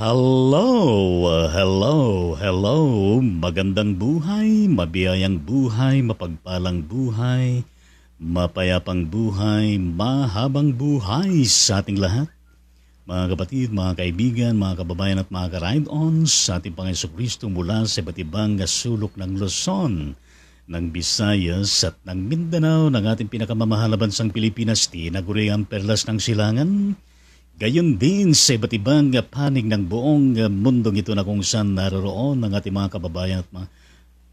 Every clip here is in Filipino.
Hello. Magandang buhay, mabiyayang buhay, mapagpalang buhay, mapayapang buhay, mahabang buhay sa ating lahat. Mga kapatid, mga kaibigan, mga kababayan at mga ka-ride-on sa ating Panginoon Kristo mula sa iba't ibang sulok ng Luzon, ng Visayas at ng Mindanao, ng ating pinakamamahal na bansang Pilipinas, tinaguri ang perlas ng silangan. Gayon din sa iba't ibang panig ng buong mundong ito na kung saan naroroon ng ating mga kababayan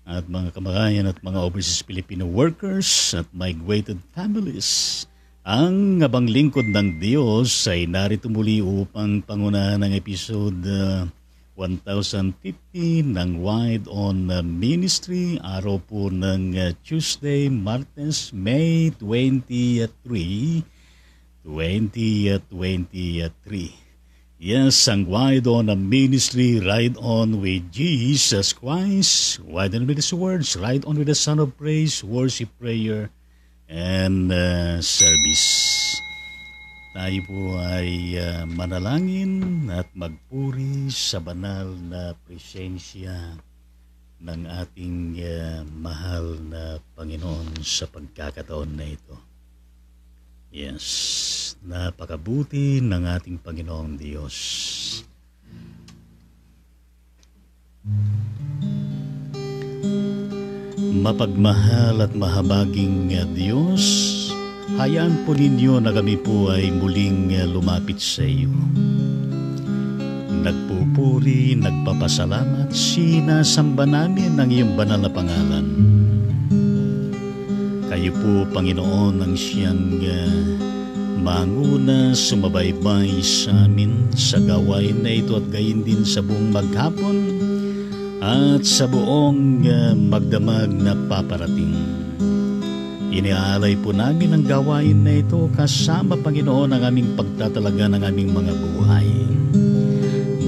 at mga kababayan at mga overseas Filipino workers at migrated families. Ang abang lingkod ng Diyos ay narito muli upang pangunahan ng episode 1050 ng Wide On Ministry, araw po ng Tuesday, Martes, May 23, 2023. Yes, ang Wide On Ministry, Ride On with Jesus Christ, Wide On with His words, Ride On with the Son of Praise, worship, prayer, and service. Tayo po ay manalangin at magpuri sa banal na presensya ng ating mahal na Panginoon sa pagkakataon na ito. Yes, napakabuti ng ating Panginoong Diyos. Mapagmahal at mahabaging Diyos, hayaan po ninyo na kami po ay muling lumapit sa iyo. Nagpupuri, nagpapasalamat, sinasamba namin ang iyong banal na pangalan. Kayo po, Panginoon, ang siyang manguna, sumabaybay sa amin sa gawain na ito at gayon din sa buong maghapon at sa buong magdamag na paparating. Iniaalay po namin ang gawain na ito kasama, Panginoon, ang aming pagtatalaga ng aming mga buhay.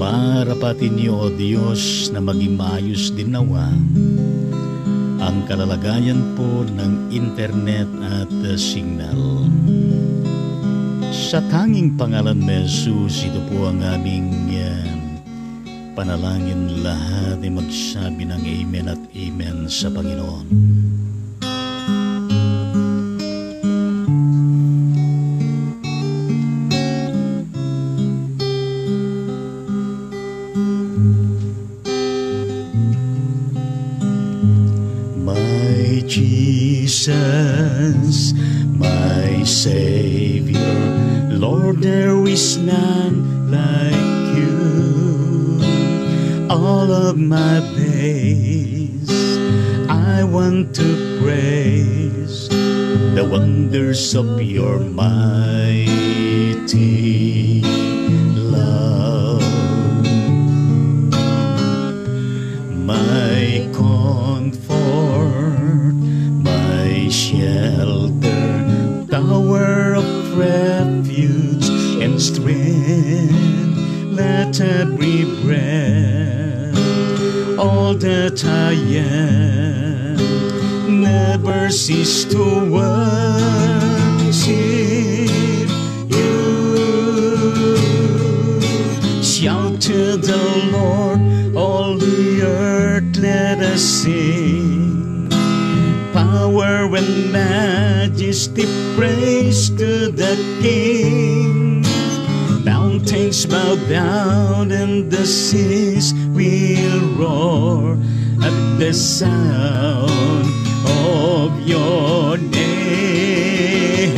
Marapatin niyo, O Diyos, na maging maayos din nawa ang kalalagayan po ng internet at signal. Sa tanging pangalan ni Jesus, ito po ang aming panalangin. Lahat ay magsabi ng Amen at Amen sa Panginoon. Jesus, my Savior, Lord, there is none like you. All of my days I want to praise the wonders of your mighty love. My comfort, shelter, tower of refuge and strength, let every breath, all that I am, never cease to worship you. Shout to the Lord, all the earth, let us sing. Power and majesty, praise to the King. Mountains bow down and the seas will roar at the sound of your name.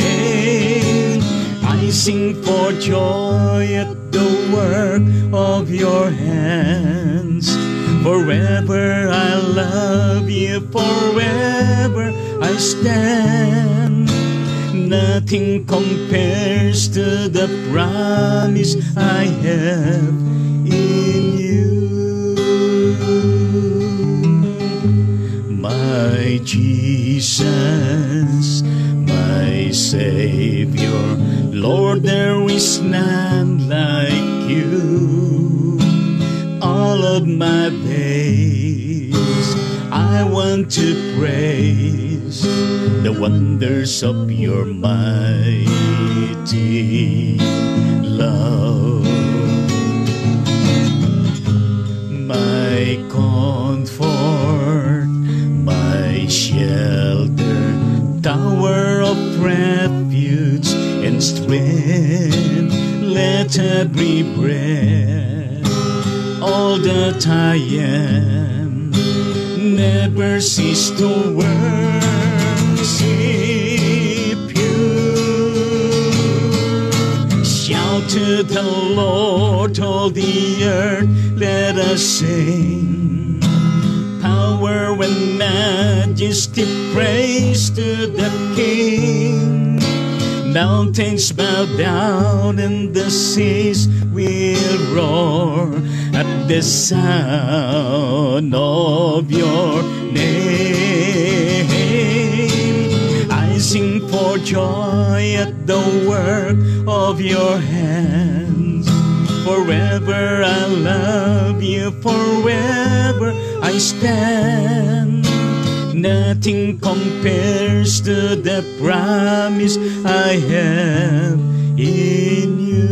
I sing for joy at the work of your hands. Forever I love you, forever I stand. Nothing compares to the promise I have in you. My Jesus, my Savior, Lord, there is none like you. All of my days I want to praise the wonders of your mighty love. my comfort, my shelter, tower of refuge and strength. Let every breath, all that I am, never cease to worship you. Shout to the Lord, all the earth, let us sing. Power and majesty, praise to the King. Mountains bow down and the seas will roar at the sound of your name. I sing for joy at the work of your hands. Forever I love you, forever I stand. Nothing compares to the promise I have in you.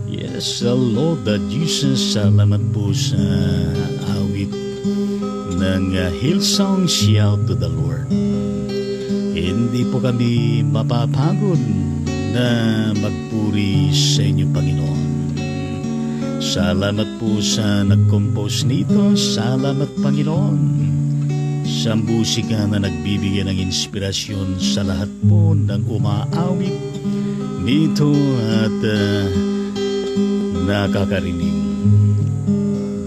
Yes, Lord Jesus, salamat po sa awit ng Hillsong Shout to the Lord. Hindi po kami mapapagod na magpuri sa inyo, Panginoon. Salamat po sa nag-compose nito. Salamat, Panginoon, sa musika na nagbibigay ng inspirasyon sa lahat po ng umaawit nito at nakakarinig.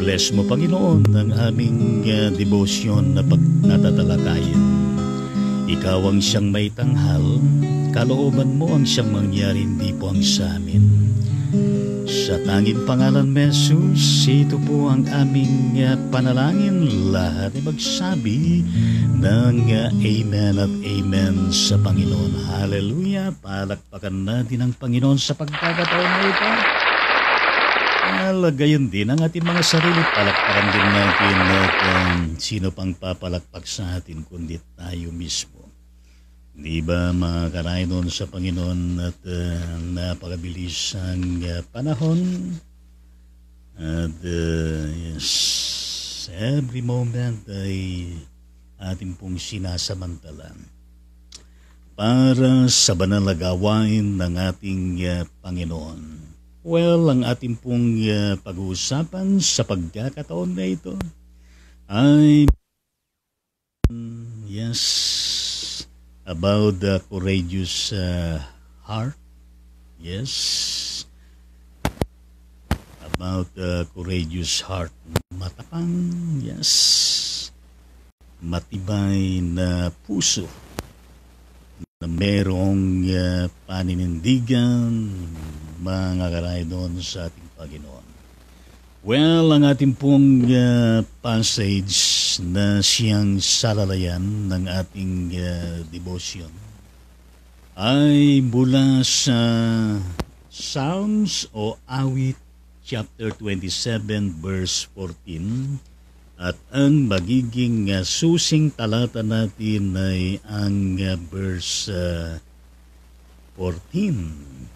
Bless mo, Panginoon, ang aming devotion na natatalakayin. Ikaw ang siyang may tanghal, kalooban mo ang siyang mangyari, hindi po ang sa amin. Sa tanging pangalan mo, Jesus, ito po ang aming panalangin. Lahat ay magsabi ng Amen at Amen sa Panginoon. Hallelujah! Palakpakan natin ang Panginoon sa pagkakataon na ito. Gayon din ang ating mga sarili. Palakpakan din natin at sino pang papalakpak sa atin kundi tayo mismo. Di ba mga karaynon sa Panginoon at napakabilis ang panahon at yes, every moment ay ating pong sinasamantalan para sa banal na gawain ng ating Panginoon. Well, ang ating pong pag-uusapan sa pagkakataon na ito ay yes, about the courageous heart. Yes, about the courageous heart. Matapang, yes, matibay na puso na merong paninindigan, mga karaynon sa ating Panginoon. Well, ang ating pong passage na siyang salalayan ng ating devotion ay mula sa Psalms o Awit chapter 27 verse 14 at ang magiging susing talata natin ay ang verse 14.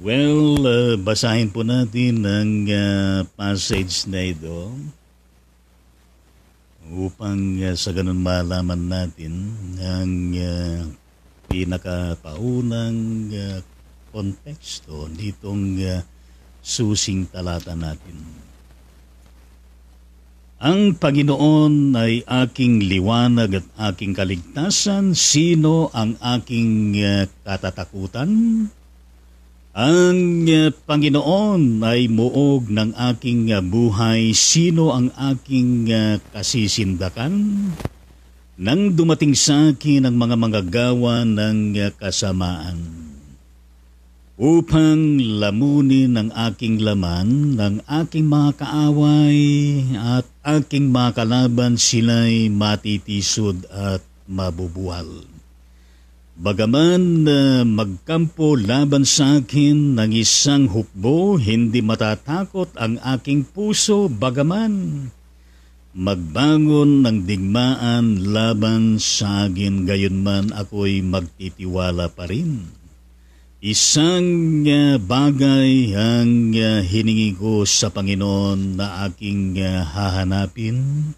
Well, basahin po natin ang passage na ito upang sa ganun malaman natin ang pinakapaunang konteksto nitong susing talata natin. Ang Panginoon ay aking liwanag at aking kaligtasan. Sino ang aking katatakutan? Ang Panginoon ay muog ng aking buhay. Sino ang aking kasisindakan? Nang dumating sa akin ang mga manggagawa ng kasamaan, upang lamunin ang aking laman, ng aking mga kaaway at aking mga kalaban, sila'y matitisod at mabubuhal. Bagaman magkampo laban sa akin ng isang hukbo, hindi matatakot ang aking puso. Bagaman magbangon ng digmaan laban sa akin, gayunman ako'y magtitiwala pa rin. Isang bagay ang hiningi ko sa Panginoon na aking hahanapin,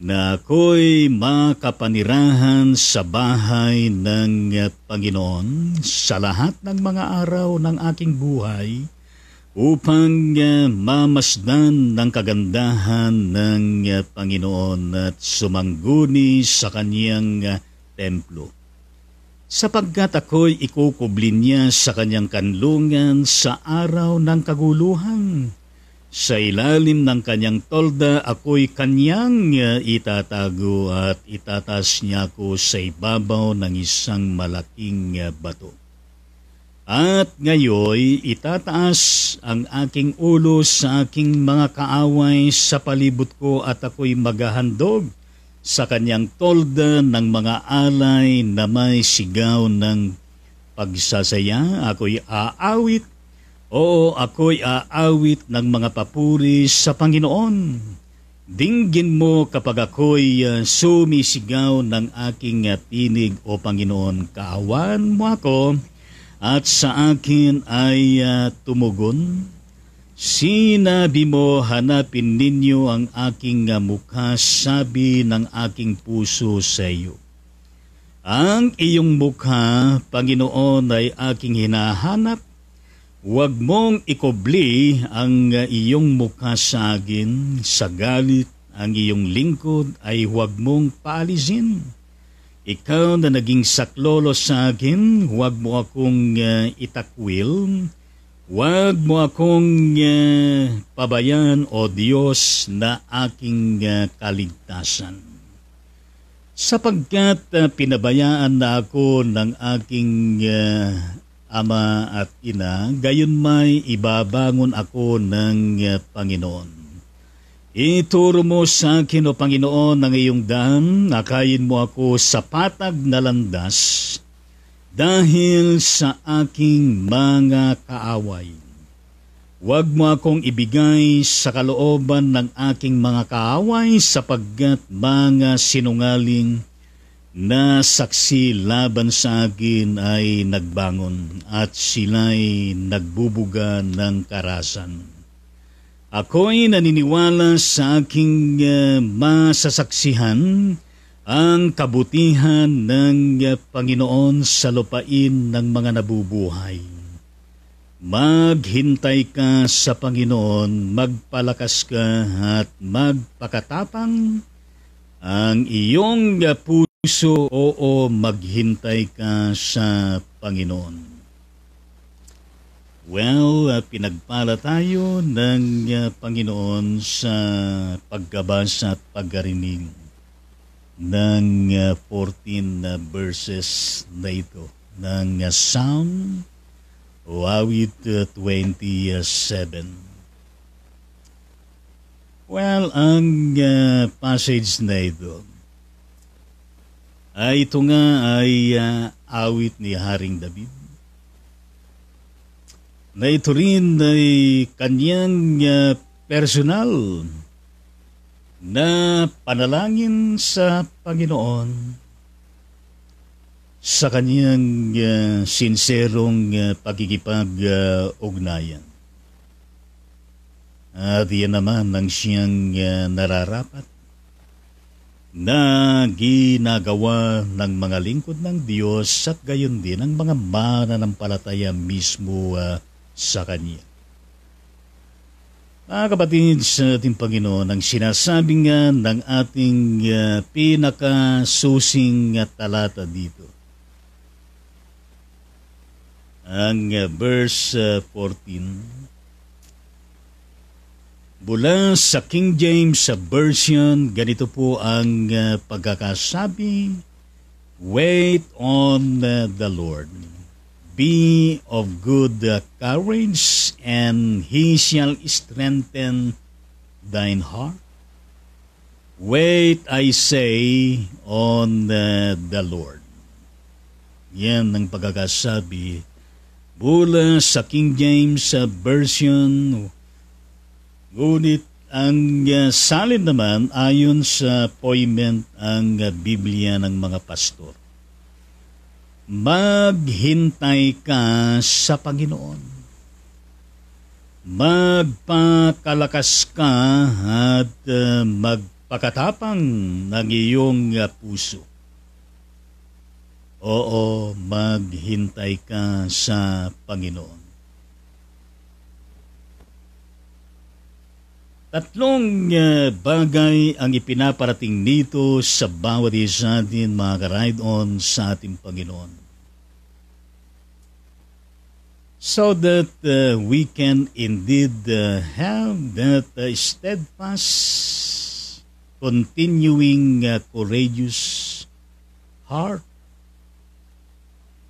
na ako'y makapanirahan sa bahay ng Panginoon sa lahat ng mga araw ng aking buhay upang mamasdan ng kagandahan ng Panginoon at sumangguni sa Kanyang templo. Sapagkat ako'y ikukublin niya sa Kanyang kanlungan sa araw ng kaguluhan. Sa ilalim ng Kanyang tolda, ako'y Kanyang itatago at itatas niya ako sa ibabaw ng isang malaking bato. At ngayoy itataas ang aking ulo sa aking mga kaaway sa palibot ko at ako'y maghahandog sa Kanyang tolda ng mga alay na may sigaw ng pagsasaya. Ako'y aawit. Oo, ako'y aawit ng mga papuri sa Panginoon. Dinggin mo kapag ako'y sumisigaw ng aking tinig, O Panginoon. Kaawan mo ako at sa akin ay tumugon. Sinabi mo, hanapin ninyo ang aking mukha, sabi ng aking puso sa iyo. Ang iyong mukha, Panginoon, ay aking hinahanap. Huwag mong ikubli ang iyong mukha sa akin, sa galit ang iyong lingkod ay huwag mong paalisin. Ikaw na naging saklolo sa akin, huwag mo akong itakwil, huwag mo akong pabayan, O Diyos, na aking kaligtasan. Sapagkat pinabayaan na ako ng aking ama at ina, gayon may ibabangon ako ng Panginoon. Ituro mo sa akin, O Panginoon, ang iyong daan, akayin mo ako sa patag na landas, dahil sa aking mga kaaway. Huwag mo akong ibigay sa kalooban ng aking mga kaaway, sapagkat mga sinungaling na saksi laban sa akin ay nagbangon at sila'y nagbubuga ng karasan. Ako'y naniniwala sa aking masasaksihan ang kabutihan ng Panginoon sa lupain ng mga nabubuhay. Maghintay ka sa Panginoon, magpalakas ka at magpakatapang. Ang iyong puso, oo, maghintay ka sa Panginoon. Well, pinagpala tayo ng Panginoon sa pagkabasa at pagkarinig ng 14 verses na ito ng Psalm awit 27. Well, ang passage na ito ay ito nga ay awit ni Haring David, na ito rin ay kanyang personal na panalangin sa Panginoon sa kanyang sinserong pagkikipag-ugnayan. At yan naman ang siyang nararapat na ginagawa ng mga lingkod ng Diyos at gayon din ang mga mananampalataya mismo sa Kanya. Mga kapatid sa ating Panginoon, ang sinasabi nga ng ating pinakasusing talata dito, ang verse 14, mula sa King James Version, ganito po ang pagkakasabi, wait on the Lord. Be of good courage, and He shall strengthen thine heart. Wait, I say, on the Lord. Yan ang pagkakasabi mula sa King James Version. Ngunit ang salin naman ayon sa Poimen ang Biblia ng mga pastor. Maghintay ka sa Panginoon. Magpakalakas ka at magpakatapang ng iyong puso. Oo, maghintay ka sa Panginoon. Tatlong bagay ang ipinaparating dito sa bawat isa din, mga ka-ride-on, sa ating Panginoon. So that we can indeed have that steadfast, continuing, courageous heart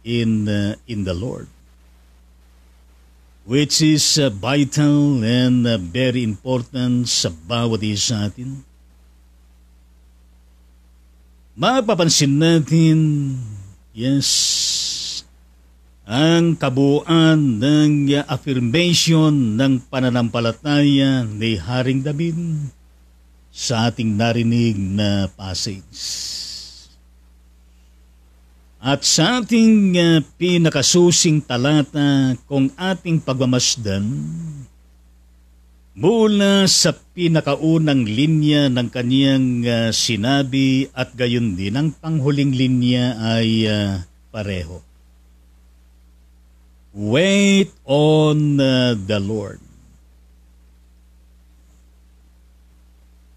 in the Lord, which is vital and very important sa bawat isa atin. Mapapansin natin, yes, ang kabuuan ng affirmation ng pananampalataya ni Haring David sa ating narinig na passage. At sa ating pinakasusing talata kung ating pagmamasdan, mula sa pinakaunang linya ng kaniyang sinabi at gayon din ang panghuling linya ay pareho. Wait on the Lord.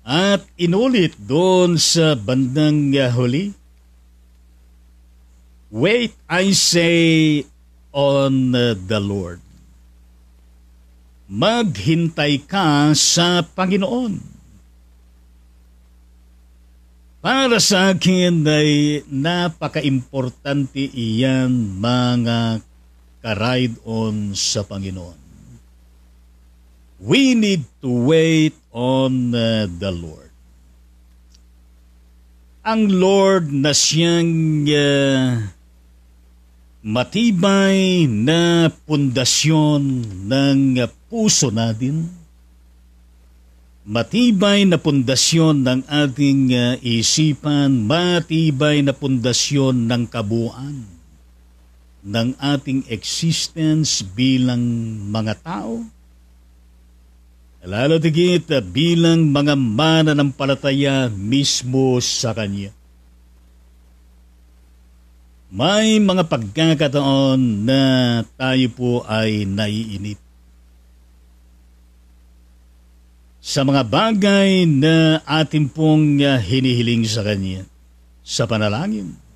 At inulit doon sa bandang huli, wait, I say, on the Lord. Maghintay ka sa Panginoon. Para sa akin ay napaka-importante iyan, mga ka-ride-on sa Panginoon. We need to wait on the Lord. Ang Lord na siyang matibay na pundasyon ng puso natin, matibay na pundasyon ng ating isipan, matibay na pundasyon ng kabuuan ng ating existence bilang mga tao, lalo tigit bilang mga mananampalataya mismo sa Kanya. May mga pagkakataon na tayo po ay naiinip sa mga bagay na ating pong hinihiling sa Kanya sa panalangin.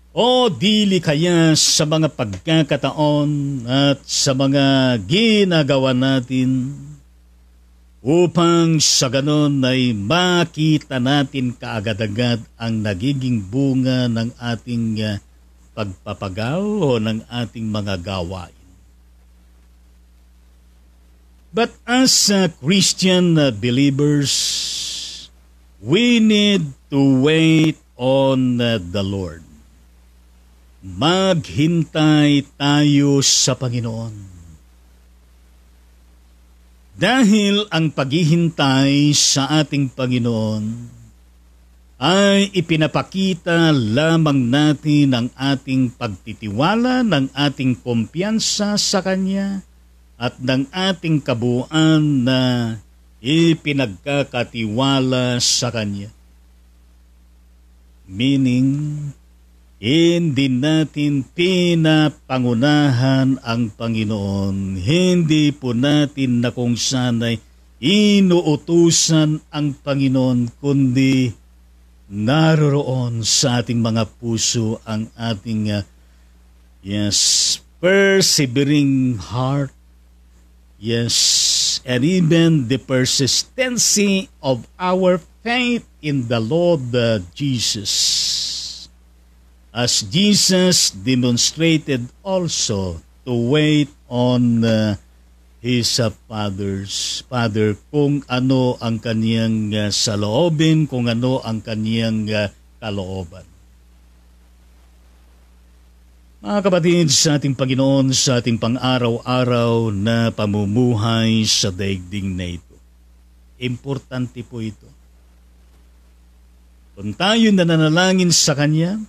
O dili kaya sa mga pagkakataon at sa mga ginagawa natin upang sa ganon ay makita natin kaagad-agad ang nagiging bunga ng ating pagpapagaw o ng ating mga gawain. But as Christian believers, we need to wait on the Lord. Maghintay tayo sa Panginoon. Dahil ang paghihintay sa ating Panginoon ay ipinapakita lamang natin ang ating pagtitiwala, ng ating kumpiyansa sa Kanya at ng ating kabuuan na ipinagkakatiwala sa Kanya. Meaning, hindi natin pinapangunahan ang Panginoon. Hindi po natin na kung sana'y inuutusan ang Panginoon, kundi naroroon sa ating mga puso ang ating persevering heart. Yes, and even the persistency of our faith in the Lord Jesus. As Jesus demonstrated also to wait on His Father, kung ano ang kaniyang saloobin, kung ano ang kaniyang kalooban. Mga kapatid, sa ating Panginoon, sa ating pang-araw-araw na pamumuhay sa daigdig na ito. Importante po ito. Kung tayo nananalangin sa Kanya,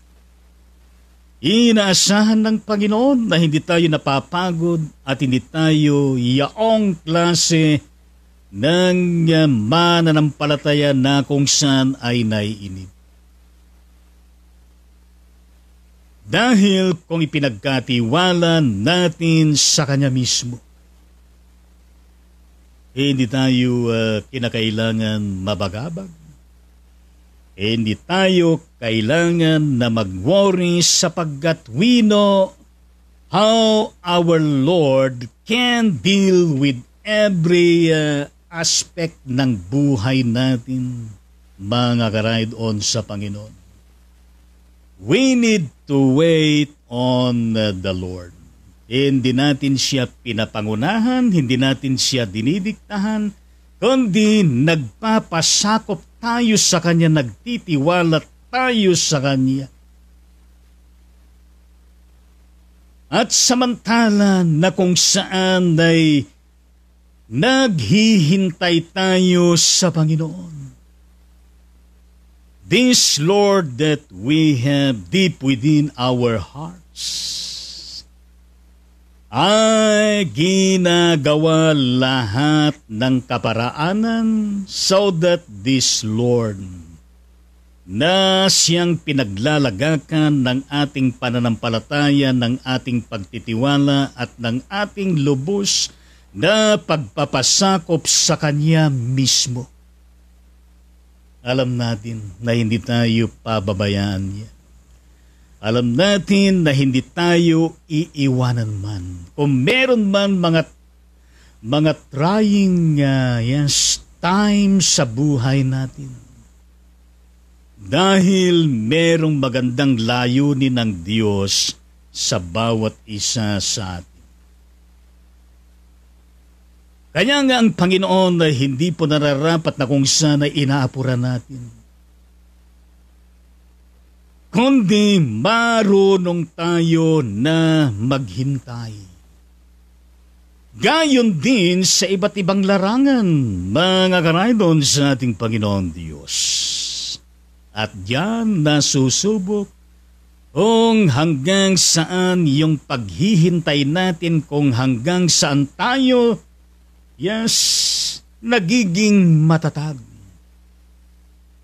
inaasahan ng Panginoon na hindi tayo napapagod at hindi tayo yaong klase ng mananampalataya na kung saan ay naiinip. Dahil kung ipinagkatiwala natin sa Kanya mismo, hindi tayo kinakailangan mabagabag. Hindi tayo kailangan na mag-worry sapagkat we know how our Lord can deal with every aspect ng buhay natin, mga ka-ride-on sa Panginoon. We need to wait on the Lord. Hindi natin siya pinapangunahan, hindi natin siya dinidiktahan, kundi nagpapasakop tayo sa Kanya, nagtitiwala tayo sa Kanya. At samantala na kung saan ay naghihintay tayo sa Panginoon, this Lord that we have deep within our hearts ay ginagawa lahat ng kaparaanan so that this Lord na siyang pinaglalagakan ng ating pananampalataya, ng ating pagtitiwala at ng ating lubos na pagpapasakop sa Kanya mismo. Alam natin na hindi tayo pababayaan niya. Alam natin na hindi tayo iiwanan man. Kung meron man mga trying time sa buhay natin. Dahil merong magandang layunin ng Diyos sa bawat isa sa atin. Kaya nga ang Panginoon ay hindi po nararapat na kung saan ay inaapuran natin. Kundi marunong tayo na maghintay. Gayon din sa iba't ibang larangan, mga karaydon sa ating Panginoon Diyos. At diyan nasusubok kung hanggang saan yung paghihintay natin, kung hanggang saan tayo nagiging matatag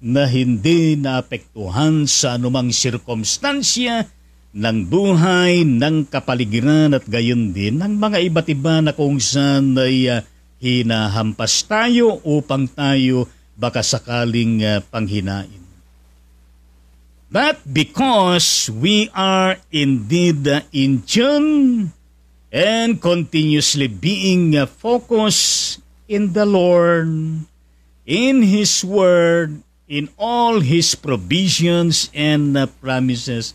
na hindi naapektuhan sa anumang sirkumstansya ng buhay, ng kapaligiran at gayon din ng mga iba't iba na kung saan ay hinahampas tayo upang tayo baka sakaling panghinain. But because we are indeed in tune and continuously being focused in the Lord, in His Word, in all His provisions and promises,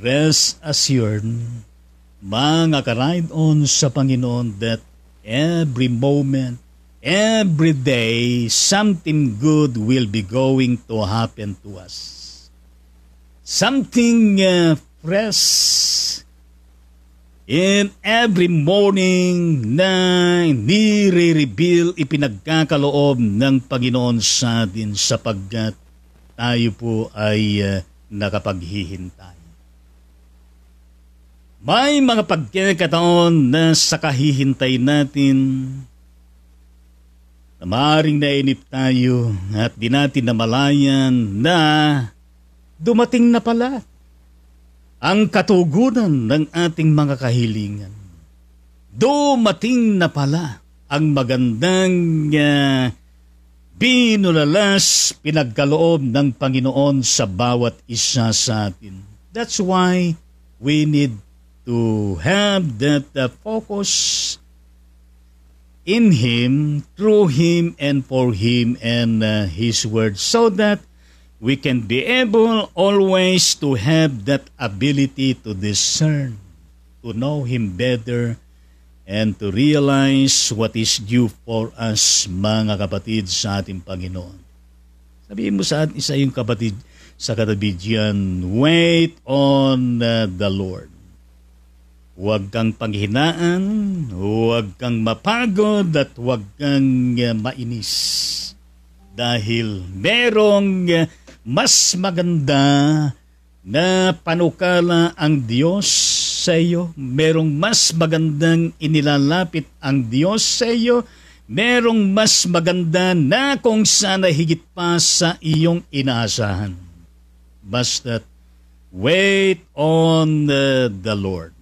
rest assured, mga ka-ride-on sa Panginoon, that every moment, every day, something good will be going to happen to us. Something fresh in every morning na nire-reveal, ipinagkakaloob ng Panginoon sa atin sapagkat tayo po ay nakapaghihintay. May mga pagkakataon na sa kahihintay natin na maaaring nainip tayo at di natin namalayan na dumating na pala ang katugunan ng ating mga kahilingan. Dumating na pala ang magandang binulalas, pinagkaloob ng Panginoon sa bawat isa sa atin. That's why we need to have that focus in Him, through Him, and for Him and His Word, so that we can be able always to have that ability to discern, to know Him better, and to realize what is due for us, mga kapatid sa ating Panginoon. Sabihin mo sa isa yung kapatid sa katabi diyan, wait on the Lord. Huwag kang panghinaan, huwag kang mapagod at huwag kang mainis. Dahil merong mas maganda na panukala ang Diyos sa iyo. Merong mas magandang inilalapit ang Diyos sa iyo. Merong mas maganda na kung sana higit pa sa iyong inaasahan. Basta't wait on the Lord.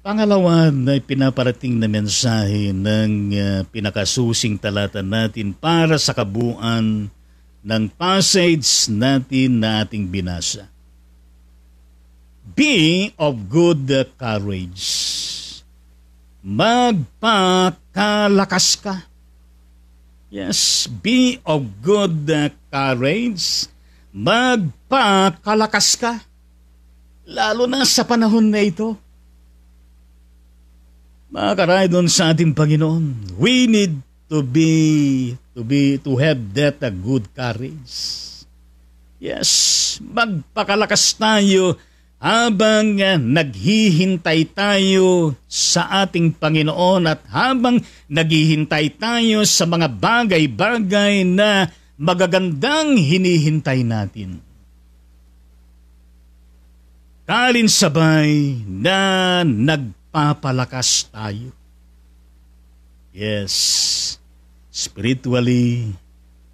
Pangalawa na pinaparating na mensahe ng pinakasusing talata natin para sa kabuuan ng passage natin na ating binasa. Be of good courage. Magpakalakas ka. Yes, be of good courage. Magpakalakas ka. Lalo na sa panahon na ito. Mga karaydon sa ating Panginoon, we need to have that good courage. Yes, magpakalakas tayo habang naghihintay tayo sa ating Panginoon at habang naghihintay tayo sa mga bagay-bagay na magagandang hinihintay natin. Kalinsabay na nagpapalakas tayo. Yes, spiritually,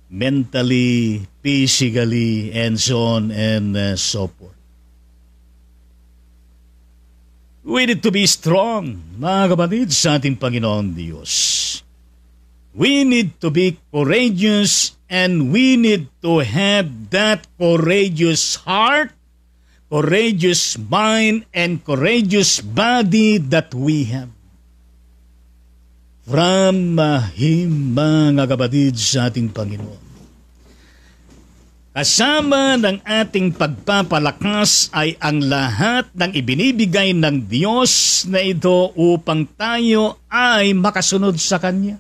mentally, physically, and so on and so forth. We need to be strong, mga kapatid, sa ating Panginoon Diyos. We need to be courageous and we need to have that courageous heart, courageous mind, and courageous body that we have. From Him, mga kapatid, sa ating Panginoon. Kasama ng ating pagpapalakas ay ang lahat ng ibinibigay ng Diyos na ito upang tayo ay makasunod sa Kanya.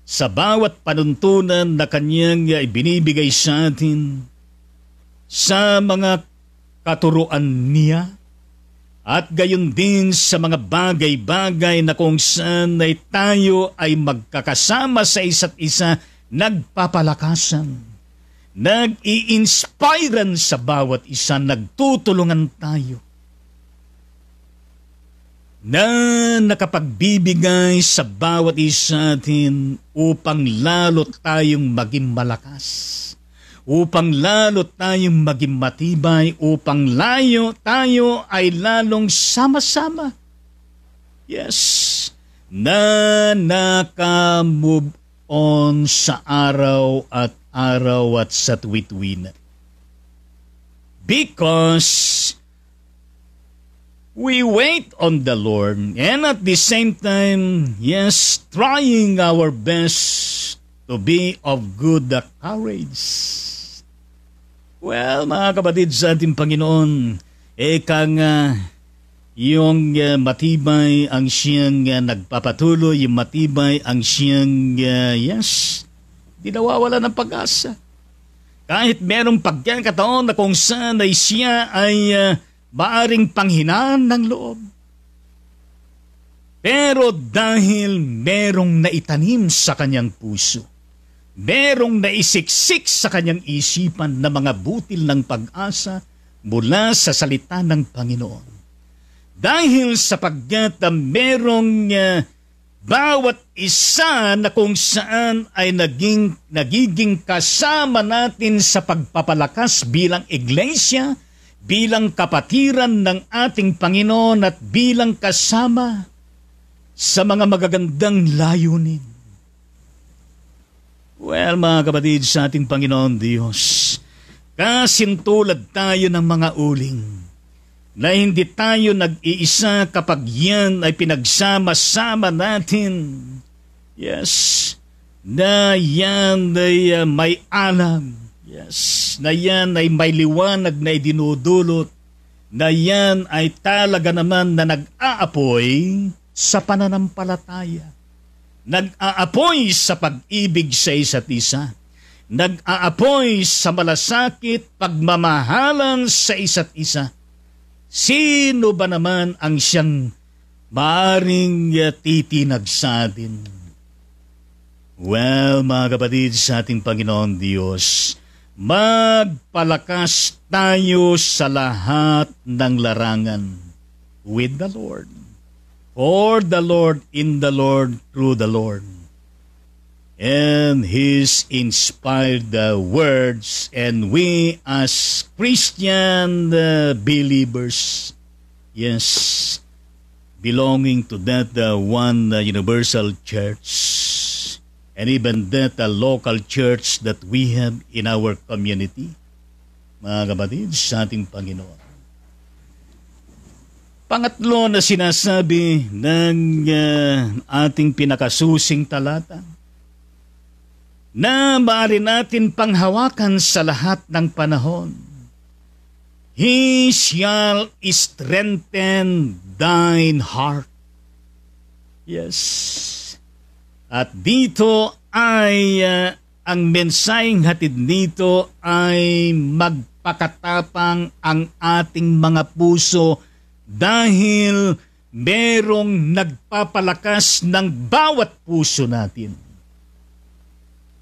Sa bawat panuntunan na Kanyang ibinibigay sa atin, sa mga katuruan niya, at gayon din sa mga bagay-bagay na kung saan ay tayo ay magkakasama sa isa't isa, nagpapalakasan, nag-i-inspiran sa bawat isa, nagtutulungan tayo, na nakapagbibigay sa bawat isa atin upang lalo tayong maging malakas, upang lalo tayong maging matibay, upang tayo ay lalong sama-sama. Yes, na nakamove on sa araw at sa tuwid-tuwid. Because we wait on the Lord and at the same time, yes, trying our best to be of good courage. Well, mga kapatid sa ating Panginoon, yung matibay ang siyang nagpapatuloy, yung matibay ang siyang, di nawawala ng pag-asa. Kahit merong pagkakataon na kung saan ay siya ay maaring panghinaan ng loob. Pero dahil merong naitanim sa kanyang puso, merong naisiksik sa kanyang isipan na mga butil ng pag-asa mula sa salita ng Panginoon. Dahil sapagkat merong bawat isa na kung saan ay nagiging kasama natin sa pagpapalakas bilang iglesia, bilang kapatiran ng ating Panginoon at bilang kasama sa mga magagandang layunin. Well, mga kapatid sa ating Panginoon Diyos, kasintulad tayo ng mga uling na hindi tayo nag-iisa kapag yan ay pinagsama-sama natin. Yes, na yan ay may alam. Yes, na yan ay may liwanag na idinudulot. Na yan ay talaga naman na nag-aapoy sa pananampalataya. Nag-aapoy sa pag-ibig sa isa't isa. Nag-aapoy sa malasakit, pagmamahalan sa isa't isa. Sino ba naman ang siyang maaring titinag sa atin? Well, mga kapatid, sa ating Panginoon Diyos, magpalakas tayo sa lahat ng larangan with the Lord. For the Lord, in the Lord, through the Lord. And His inspired words, and we as Christian believers, yes, belonging to that one universal church, and even that local church that we have in our community, mga kapatid, sa ating Panginoon. Pangatlo na sinasabi ng ating pinakasusing talata, na maaari natin panghawakan sa lahat ng panahon. He shall strengthen thine heart. Yes. At dito ay ang mensaheng hatid dito ay magpakatapang ang ating mga puso dahil merong nagpapalakas ng bawat puso natin.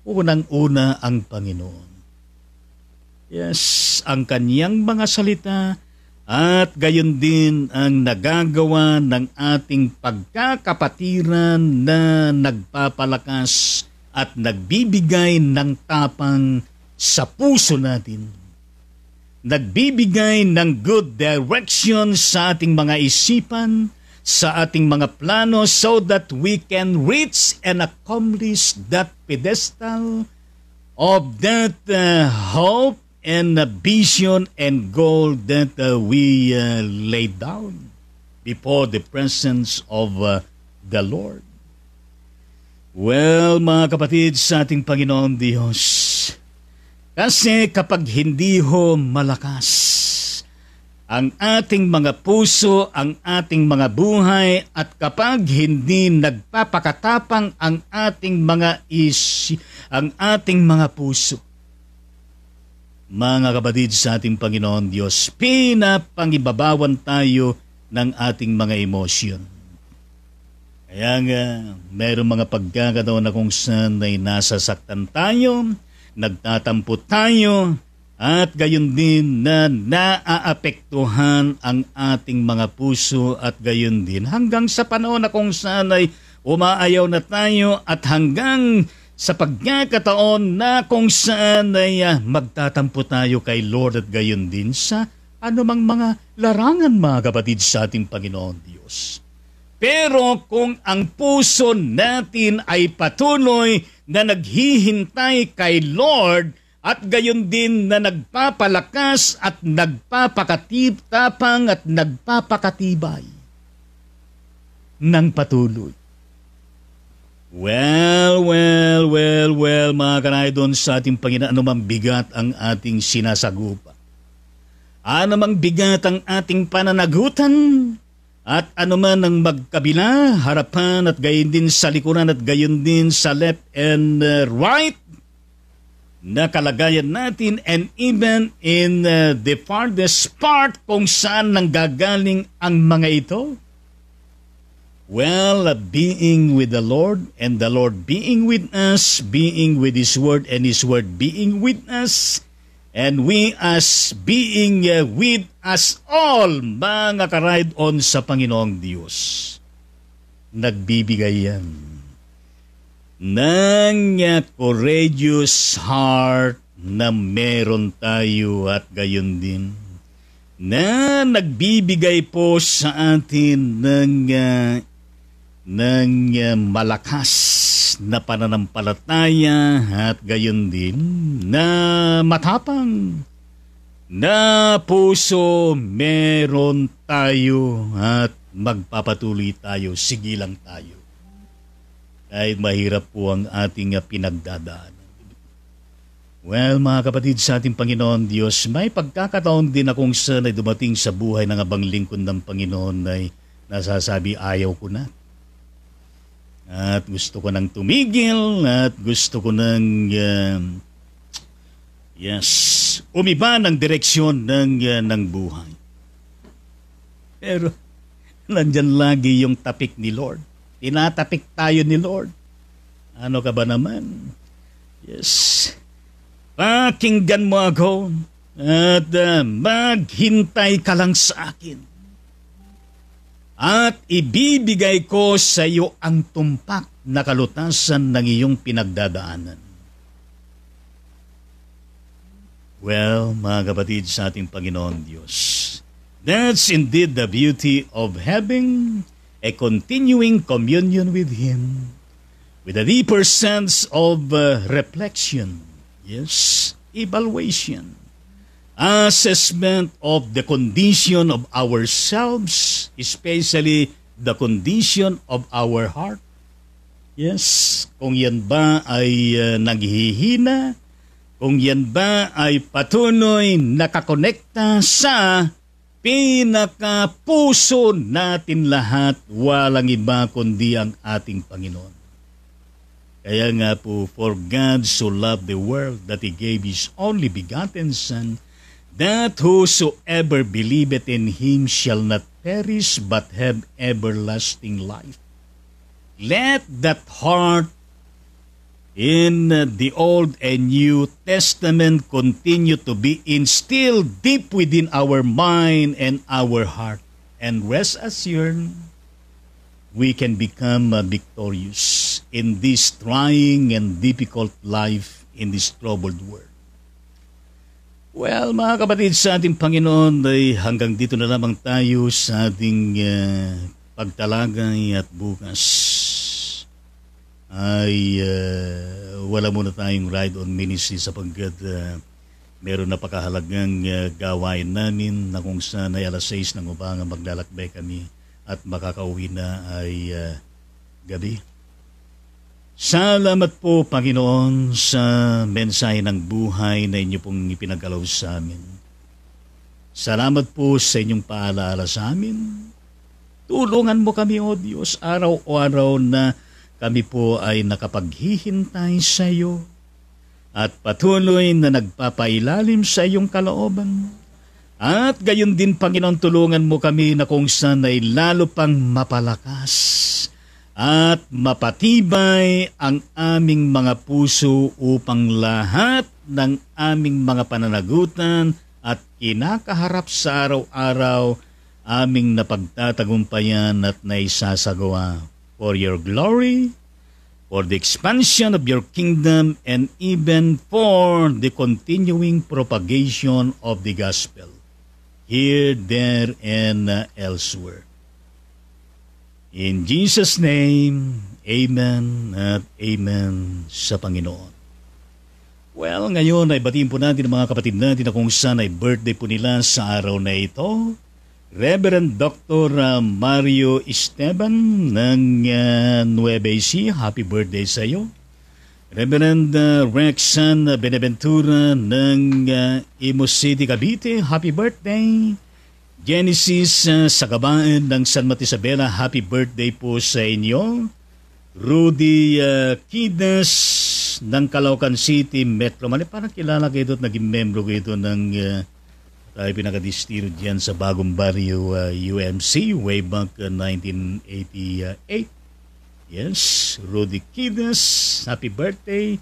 Unang-una ang Panginoon. Yes, ang Kanyang mga salita at gayon din ang nagagawa ng ating pagkakapatiran na nagpapalakas at nagbibigay ng tapang sa puso natin. Nagbibigay ng good direction sa ating mga isipan, sa ating mga plano, so that we can reach and accomplish that pedestal of that hope and vision and goal that we laid down before the presence of the Lord. Well, mga kapatid, sa ating Panginoon Diyos, kasi kapag hindi ho malakas ang ating mga puso, ang ating mga buhay, at kapag hindi nagpapakatapang ang ating mga ang ating mga puso, mga kapatid, sa ating Panginoon Diyos, pinapangibabawan tayo ng ating mga emosyon. Kaya nga, mayroong mga pagkakataon na kung saan ay nasasaktan tayo, nagtatampo tayo, at gayon din na naaapektuhan ang ating mga puso, at gayon din hanggang sa panahon na kung saan ay umaayaw na tayo, at hanggang sa pagkakataon na kung saan ay magtatampo tayo kay Lord, at gayon din sa anumang mga larangan, mga kapatid, sa ating Panginoon Diyos. Pero kung ang puso natin ay patuloy na naghihintay kay Lord, at gayon din na nagpapalakas at nagpapakatiptapang at nagpapakatibay ng patuloy. Well, mga kanaydon, sa ating Panginoon, anumang bigat ang ating sinasagupa, anumang bigat ang ating pananagutan, at anuman ang magkabila, harapan at gayon din sa likuran, at gayon din sa left and right, na kalagayan natin, and even in the farthest part kung saan nanggagaling ang mga ito. Well, being with the Lord, and the Lord being with us, being with His Word, and His Word being with us, and we as being with us all, mga ka-ride-on sa Panginoong Diyos. Nagbibigay yan ng courageous heart na meron tayo, at gayon din na nagbibigay po sa atin ng malakas na pananampalataya, at gayon din na matapang na puso meron tayo, at magpapatuloy tayo, sige lang tayo. Kahit mahirap po ang ating pinagdadaanan. Well, mga kapatid, sa ating Panginoon Diyos, may pagkakataon din akong saan ay dumating sa buhay ng abang lingkod ng Panginoon ay nasasabi, ayaw ko na. At gusto ko nang tumigil, at gusto ko nang umiba ng direksyon ng buhay. Pero nandyan lagi yung tapik ni Lord. Tinatapik tayo ni Lord. Ano ka ba naman? Yes. Pakinggan mo ako at maghintay ka lang sa akin. At ibibigay ko sa iyo ang tumpak na kalutasan ng iyong pinagdadaanan. Well, mga kapatid sa ating Panginoon Diyos, that's indeed the beauty of having a continuing communion with Him, with a deeper sense of reflection, yes, evaluation, assessment of the condition of ourselves, especially the condition of our heart. Yes, kung yan ba ay naghihina, kung yan ba ay patuloy nakakonekta sa pinakapuso natin lahat, walang iba kundi ang ating Panginoon. Kaya nga po, for God so loved the world that He gave His only begotten Son, that whosoever believeth in Him shall not perish but have everlasting life. Let that heart in the Old and New Testament continue to be instilled deep within our mind and our heart. And rest assured, we can become victorious in this trying and difficult life in this troubled world. Well, mga kapatid sa ating Panginoon, ay hanggang dito na lamang tayo sa ating pagtalagay at bukas ay wala muna tayong ride on ministry sapagkat meron na pakahalagang gawain namin na kung saan ay alas 6 ng umaga maglalakbay kami at makakauwi na ay gabi. Salamat po, Panginoon, sa mensahe ng buhay na inyo pong ipinagkalaw sa amin. Salamat po sa inyong paalala sa amin. Tulungan mo kami, O Diyos, araw-araw na kami po ay nakapaghihintay sa iyo at patuloy na nagpapailalim sa iyong kalooban. At gayon din, Panginoon, tulungan mo kami na kung saan ay lalo pang mapalakas at mapatibay ang aming mga puso upang lahat ng aming mga pananagutan at kinakaharap sa araw-araw aming napagtatagumpayan at naisasagawa for your glory, for the expansion of your kingdom, and even for the continuing propagation of the gospel, here, there, and elsewhere. In Jesus' name, amen at amen sa Panginoon. Well, ngayon ay batiin po natin ang mga kapatid natin na kung saan ay birthday po nila sa araw na ito. Reverend Dr. Mario Esteban ng Nueva Ecija, happy birthday sa iyo. Reverend Rexan Benaventura ng Imus City, Cavite, happy birthday. Genesis sa Kabaan ng San Matisabela, happy birthday po sa inyo. Rudy Kidas ng Caloocan City, Metro Manila, parang kilala kayo doon, naging membro kayo doon ng tayo pinakadistiro dyan sa Bagong Barrio UMC way back 1988. Yes, Rudy Kidas, happy birthday.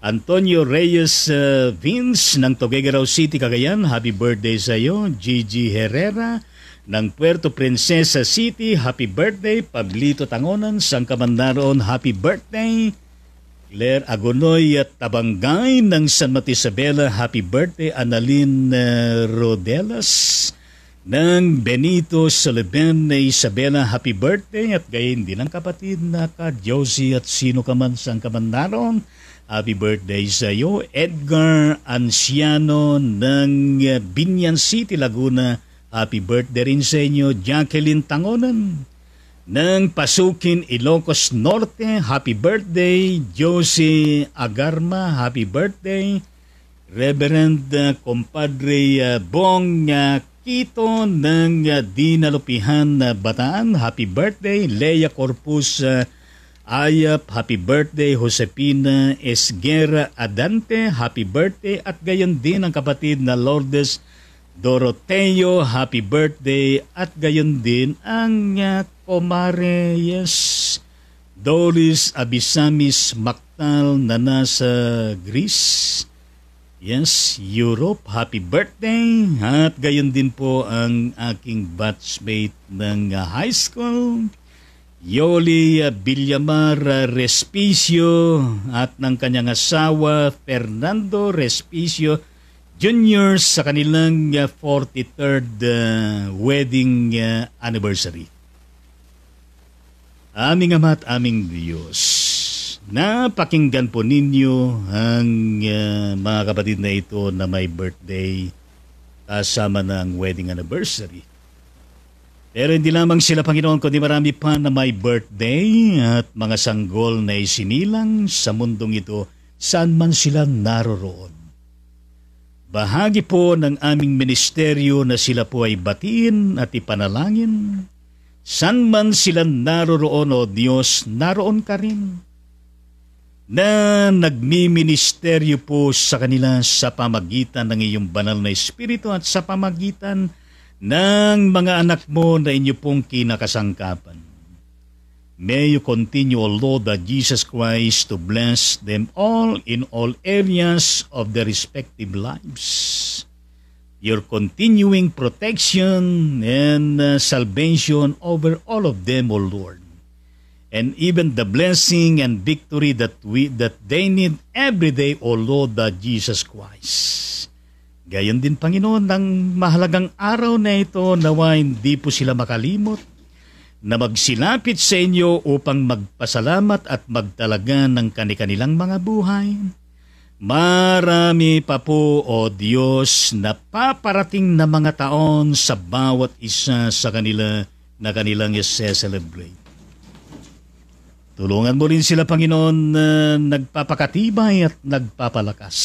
Antonio Reyes Vince ng Tuguegarao City, Cagayan, happy birthday sa iyo. Gigi Herrera ng Puerto Princesa City, happy birthday. Pablito Tangonan, Sangkamandaron, happy birthday. Claire Agonoy at Tabangay ng San Matisabela, happy birthday. Annalyn Rodelas ng Benito Soliben na Isabela, happy birthday. At gayon din ang kapatid na ka Josie at sino ka man sa Kamandaron, happy birthday sa iyo. Edgar Anciano ng Binyan City, Laguna, happy birthday rin sa inyo. Jacqueline Tangonan ng Pasukin, Ilocos Norte, happy birthday. Josie Agarma, happy birthday. Reverend Compadre Bong Quito ng Dinalupihan, Bataan, happy birthday. Leia Corpus Ayap, happy birthday. Josepina Esguera Adante, happy birthday. At gayon din ang kapatid na Lourdes Doroteo, happy birthday. At gayon din ang komare, yes, Doris Abisamis Mactal na nasa Greece. Yes, Europe, happy birthday. At gayon din po ang aking batchmate ng high school, Yoli Villamar Respicio, at ng kanyang asawa, Fernando Respicio Jr. sa kanilang 43rd wedding anniversary. Aming Ama at aming Diyos, napakinggan po ninyo ang mga kapatid na ito na may birthday kasama ng wedding anniversary. Pero hindi lamang sila, Panginoon, kundi marami pa na may birthday at mga sanggol na isinilang sa mundong ito saan man sila naroroon. Bahagi po ng aming ministeryo na sila po ay batiin at ipanalangin. Saan man sila naroroon, O Diyos, naroon ka rin. Na nagmiministeryo po sa kanila sa pamagitan ng iyong banal na Espiritu at sa pamagitan ng mga anak mo na inyo pong kinakasangkapan. May you continue, O Lord Jesus Christ, to bless them all in all areas of their respective lives. Your continuing protection and salvation over all of them, O Lord. And even the blessing and victory that they need every day, O Lord Jesus Christ. Gayon din, Panginoon, ng mahalagang araw na ito, nawa hindi po sila makalimot na magsilapit sa inyo upang magpasalamat at magtalaga ng kanilang mga buhay. Marami pa po, O Diyos, na paparating na mga taon sa bawat isa sa kanila na kanilang i-celebrate. Tulungan mo rin sila, Panginoon, na nagpapakatibay at nagpapalakas.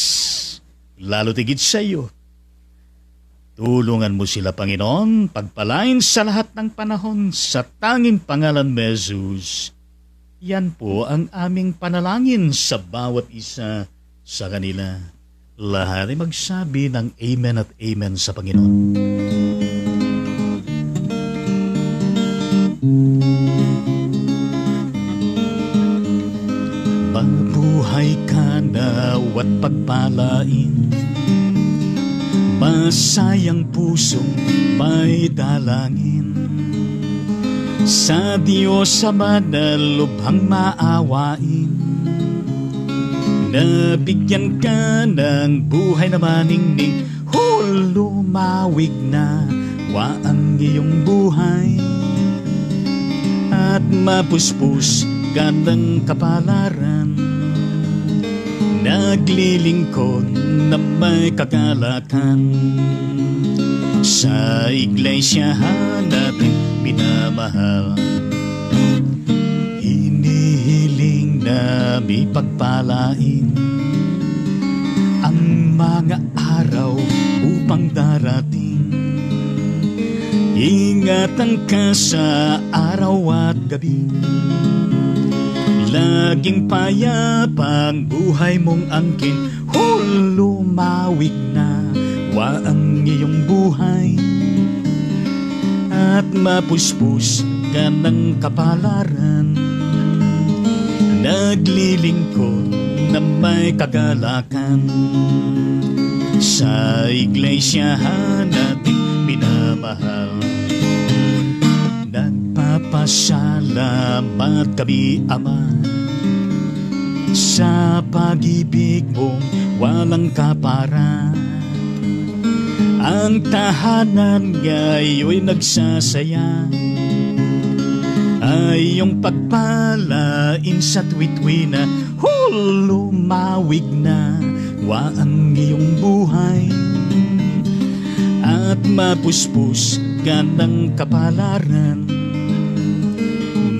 Lalo tigit sa iyo. Tulungan mo sila, Panginoon, pagpalain sa lahat ng panahon sa tanging pangalan ni Jesus. Yan po ang aming panalangin sa bawat isa sa kanila. Lahat ay magsabi ng Amen at Amen sa Panginoon. Mabuhay ka nawat pagpalain, masayang pusong may dalangin. Sa Diyos Ama na lubhang maawain, nabigyan ka ng buhay na maningning. Lumawig na wa ang iyong buhay, at mapuspos ka ng kapalaran. Naglilingkod na may kagalakan sa iglesia natin minamahal. Hinihiling na may pagpalain ang mga araw upang darating. Ingatan ka sa araw at gabi, laging payapang buhay mong angkin. Lumawig na wa ang iyong buhay, at mapuspos ka ng kapalaran. Naglilingkod na may kagalakan sa iglesia natin minamahal. Nagpapasalamat kami, Ama, sa pag-ibig mong walang kapara. Ang tahanan ngayon'y nagsasaya, ay iyong pagpalain sa tuwid-tuwina. Lumawig na wa ang iyong buhay, at mapuspos ka ng kapalaran.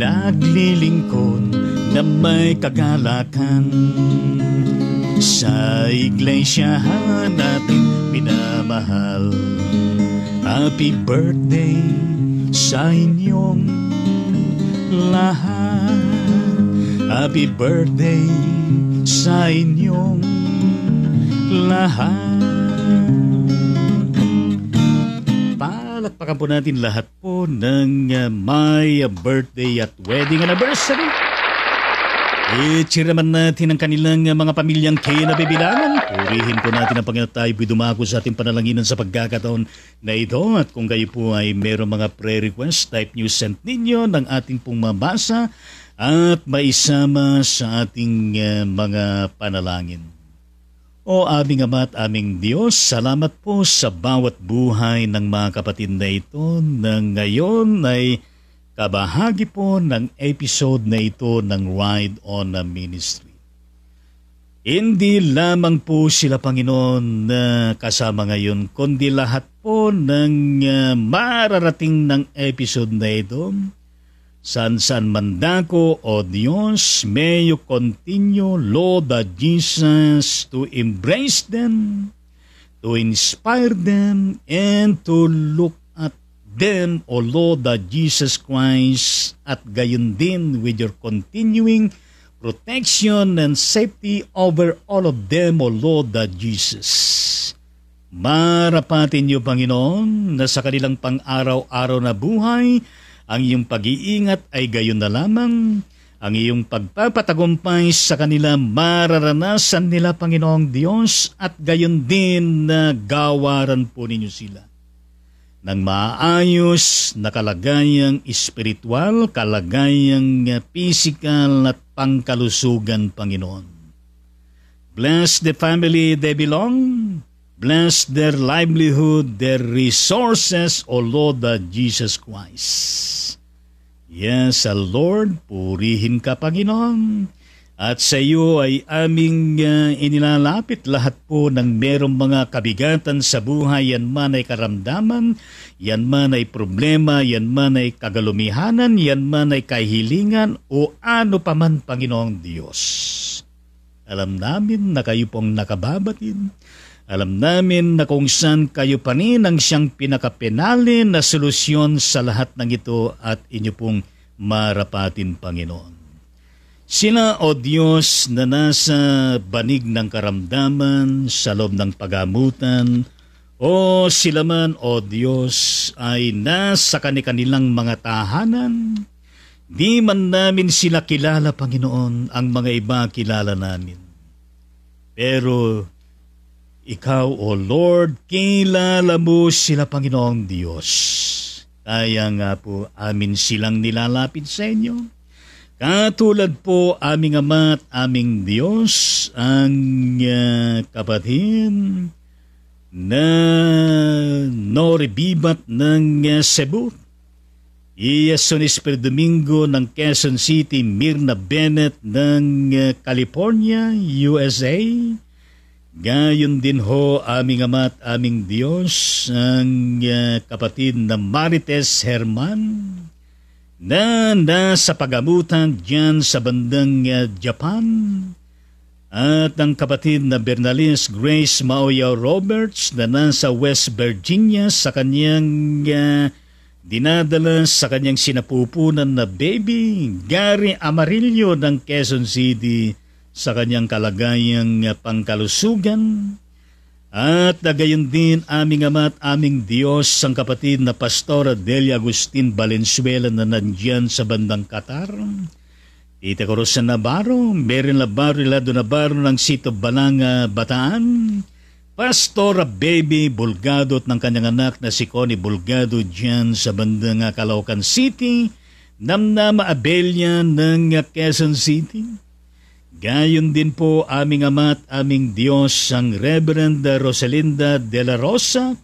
Naglilingkod na may kagalakan sa iglesia natin minamahal. Happy birthday sa inyong lahat. Happy birthday sa inyong lahat. palakpakan po natin lahat po ng may birthday at wedding anniversary. Tsiraman natin ang kanilang mga pamilyang kinabibilangan. Purihin po natin ang Panginoon, tayo po'y dumako sa ating panalanginan sa pagkakataon na ito. At kung kayo po ay mayroong mga prayer request, type nyo send ninyo ng ating pong mabasa at maisama sa ating mga panalangin. O aming Ama at aming Diyos, salamat po sa bawat buhay ng mga kapatid na ito na ngayon ay kabahagi po ng episode na ito ng Ride on a Ministry. Hindi lamang po sila, Panginoon, na kasama ngayon, kundi lahat po ng mararating ng episode na ito. Saan-saan man dako, O Diyos, may you continue, Lord Jesus, to embrace them, to inspire them, and to look then, O Lord Jesus Christ, at gayon din with your continuing protection and safety over all of them, O Lord Jesus. Marapatin niyo, Panginoon, na sa kanilang pang-araw-araw na buhay, ang iyong pag-iingat ay gayon na lamang, ang iyong pagpapatagumpay sa kanila mararanasan nila, Panginoong Diyos, at gayon din na gawaran po ninyo sila ng maayos na kalagayang espiritual, kalagayang physical at pangkalusugan, Panginoon. Bless the family they belong. Bless their livelihood, their resources, O Lord Jesus Christ. Yes, Lord, purihin ka, Panginoon. At sa iyo ay aming inilalapit lahat po ng merong mga kabigatan sa buhay, yan man ay karamdaman, yan man ay problema, yan man ay kagalumihanan, yan man ay kahilingan o ano paman, Panginoong Diyos. Alam namin na kayo pong nakababatid. Alam namin na kung saan kayo pa rin ang siyang pinakapenali na solusyon sa lahat ng ito at inyo pong marapatin, Panginoon. Sila, O Diyos, na nasa banig ng karamdaman, sa loob ng pagamutan, o sila man, O Diyos, ay nasa kanilang mga tahanan, di man namin sila kilala, Panginoon, ang mga iba kilala namin. Pero Ikaw, O Lord, kilala mo sila, Panginoong Diyos. Kaya nga po amin silang nilalapit sa inyo. Katulad po aming Ama at aming Diyos, ang kapatid na noribibat ng Cebu, Iason Espiritu Domingo ng Quezon City, Mirna Bennett ng California, USA. Gayon din ho aming Ama at aming Diyos, ang kapatid na Marites Herman, na nasa pagamutan dyan sa bandang Japan, at ang kapatid na Bernalis Grace Maoya Roberts na nasa West Virginia sa kanyang dinadala sa kanyang sinapupunan na baby, Gary Amarillo ng Quezon City, sa kanyang kalagayang pangkalusugan. At gayon din aming Ama at aming Diyos, ang kapatid na Pastora Delia Agustin Valenzuela na nandyan sa bandang Qatar, Tita Corosa Navarro, Merin Navarro, Lado Navarro ng Sito Balanga, Bataan, Pastora Baby Bulgado at ng kanyang anak na si Connie Bulgado dyan sa bandang Caloocan City, Namnama Abelia ng Quezon City. Gayon din po aming Ama at aming Diyos, ang Reverend Rosalinda de la Rosa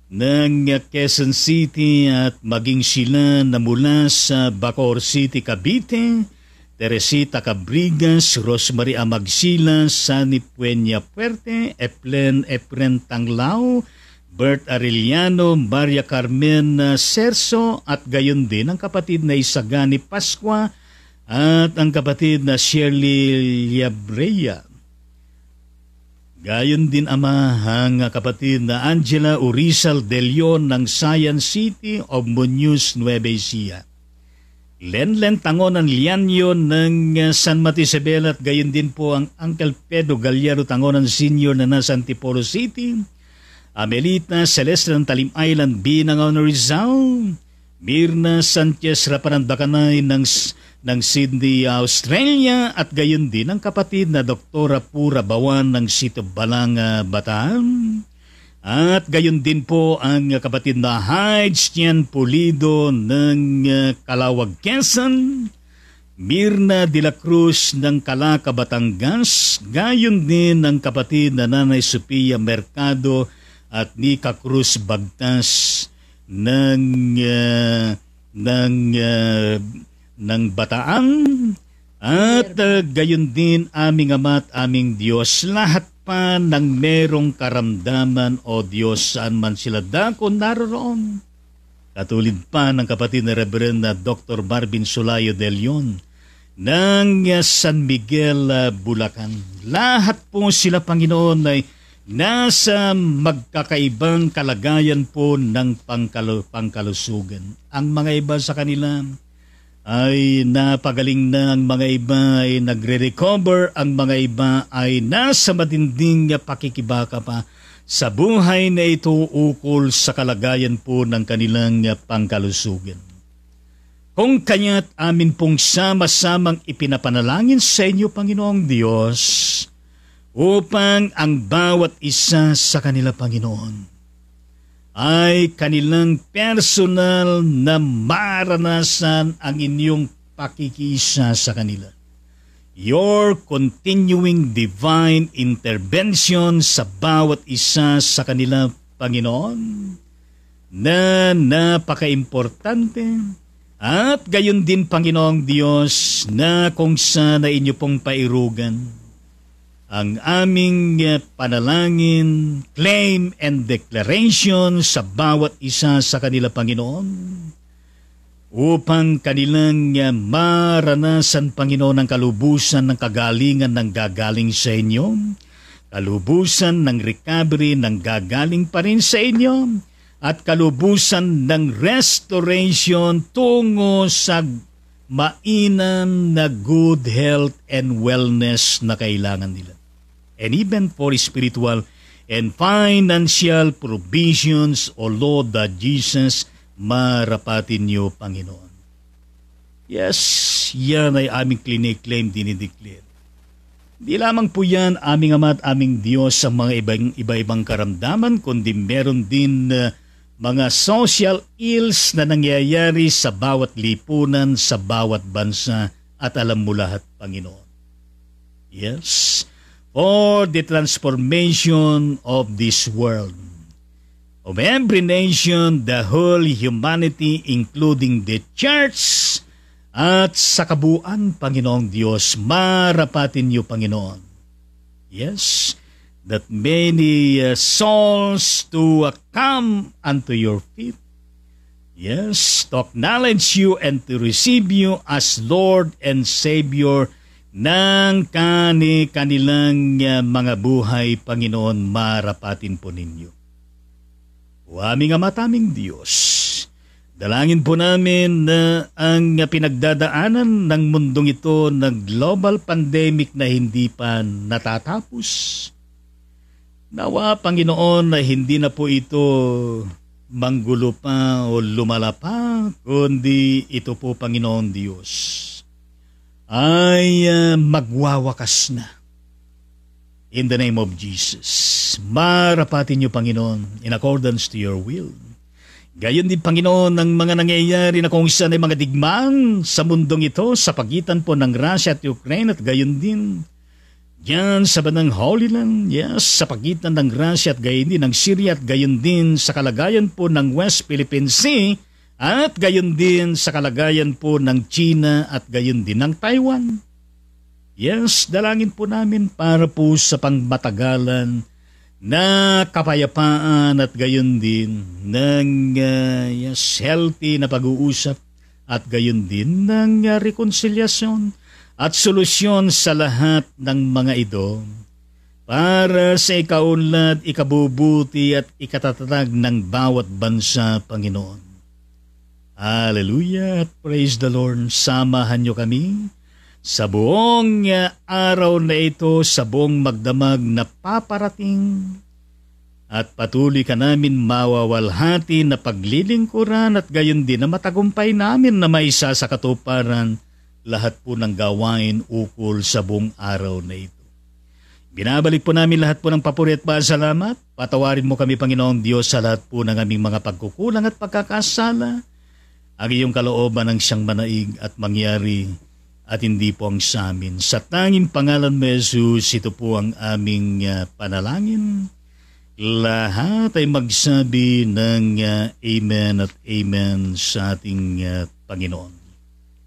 ng Quezon City, at maging sila na mula sa Bacoor City, Cavite, Teresita Cabrigas, Rosemary Amagsila, Sani Puenya Puerte, Efren Tanglao, Bert Arellano, Maria Carmen Serso, at gayon din ang kapatid na Isagani Pascua, at ang kapatid na Shirley Liabrea. Gayon din Ama, ang kapatid na Angela Urizal de Leon ng Science City of Muñoz, Nueva Ecija. Lenlen Tangonan Lianyo ng San Mateo Isabel, at gayon din po ang Uncle Pedro Galliero Tangonan Sr. na nasa Antipolo City. Amelita Celeste ng Talim Island, Binangaw na Rizal, Mirna Sanchez Rapanandakanay ng Sydney, Australia, at gayon din ang kapatid na Doktora Pura Bawan ng Sito Balanga, Bataan. At gayon din po ang kapatid na Hajj Tian Pulido ng Calawag, Quezon. Mirna de la Cruz ng Calaca, Batangas. Gayon din ang kapatid na Nanay Sophia Mercado at Nika Cruz Bagtas ng Bataan. At gayon din aming Ama at aming Diyos, lahat pa ng merong karamdaman o Diyos saan man sila dako naroon. Katulad pa ng kapatid na Reverend na Dr. Marvin Solayo de Leon ng San Miguel, Bulacan. Lahat po sila, Panginoon, ay nasa magkakaibang kalagayan po ng pangkalusugan. Ang mga iba sa kanila ay napagaling na, ang mga iba ay nagre-recover, ang mga iba ay nasa matinding pakikibaka pa sa buhay na ito ukol sa kalagayan po ng kanilang pangkalusugan. Kung kaya't amin pong sama-samang ipinapanalangin sa inyo, Panginoong Diyos, upang ang bawat isa sa kanila, Panginoon, ay kanilang personal na maranasan ang inyong pakikisa sa kanila. Your continuing divine intervention sa bawat isa sa kanila, Panginoon, na napaka-importante. At gayon din, Panginoong Diyos, na kung saan na inyo pong pairugan ang aming panalangin, claim, and declaration sa bawat isa sa kanila, Panginoon, upang kanilang maranasan, Panginoon, ang kalubusan ng kagalingan ng gagaling sa inyo, kalubusan ng recovery ng gagaling pa rin sa inyo, at kalubusan ng restoration tungo sa mainam na good health and wellness na kailangan nila. And even for spiritual and financial provisions, O Lord that Jesus, marapatin niyo, Panginoon. Yes, yan ay aming claim, dinideclare. Di lamang po yan, aming Ama at aming Diyos, sa mga iba-ibang karamdaman, kundi meron din mga social ills na nangyayari sa bawat lipunan, sa bawat bansa, at alam mo lahat, Panginoon. Yes, for the transformation of this world, of every nation, the whole humanity, including the church, at sa kabuuan, Panginoong Diyos, marapatin niyo, Panginoon. Yes, that many souls to come unto your feet. Yes, to acknowledge you and to receive you as Lord and Savior ng kanilang mga buhay, Panginoon, marapatin po ninyo. O aming Ama at aming Diyos, dalangin po namin na ang pinagdadaanan ng mundong ito ng global pandemic na hindi pa natatapos, nawa, Panginoon, na hindi na po ito manggulo pa o lumala pa, kundi ito po, Panginoon Diyos, ay magwawakas na. In the name of Jesus, marapatin niyo, Panginoon, in accordance to your will. Gayon din, Panginoon, ng mga nangyayari na kung saan ay mga digmaan sa mundong ito sa pagitan po ng Russia at Ukraine, at gayon din diyan sa bandang Holy Land, yes, sa pagitan ng Russia at gayon din ng Syria, at gayon din sa kalagayan po ng West Philippine Sea, at gayon din sa kalagayan po ng China, at gayon din ng Taiwan. Yes, dalangin po namin para po sa pangmatagalan na kapayapaan, at gayon din ng yes, healthy na pag-uusap, at gayon din ng reconciliation at solusyon sa lahat ng mga ito para sa ikaunlad, ikabubuti at ikatatag ng bawat bansa, Panginoon. Hallelujah at praise the Lord. Samahan niyo kami sa buong araw na ito, sa buong magdamag na paparating, at patuloy ka namin mawawalhati na paglilingkuran at gayon din na matagumpay namin na maisa sa katuparan lahat po ng gawain ukol sa buong araw na ito. Binabalik po namin lahat po ng papuri at pasalamat. Patawarin mo kami, Panginoong Diyos, sa lahat po ng aming mga pagkukulang at pagkakasala. Ang iyong kalooban ang siyang manaig at mangyari at hindi po ang sa amin. Sa tanging pangalan mo, Jesus, ito po ang aming panalangin. Lahat ay magsabi ng amen at amen sa ating Panginoon.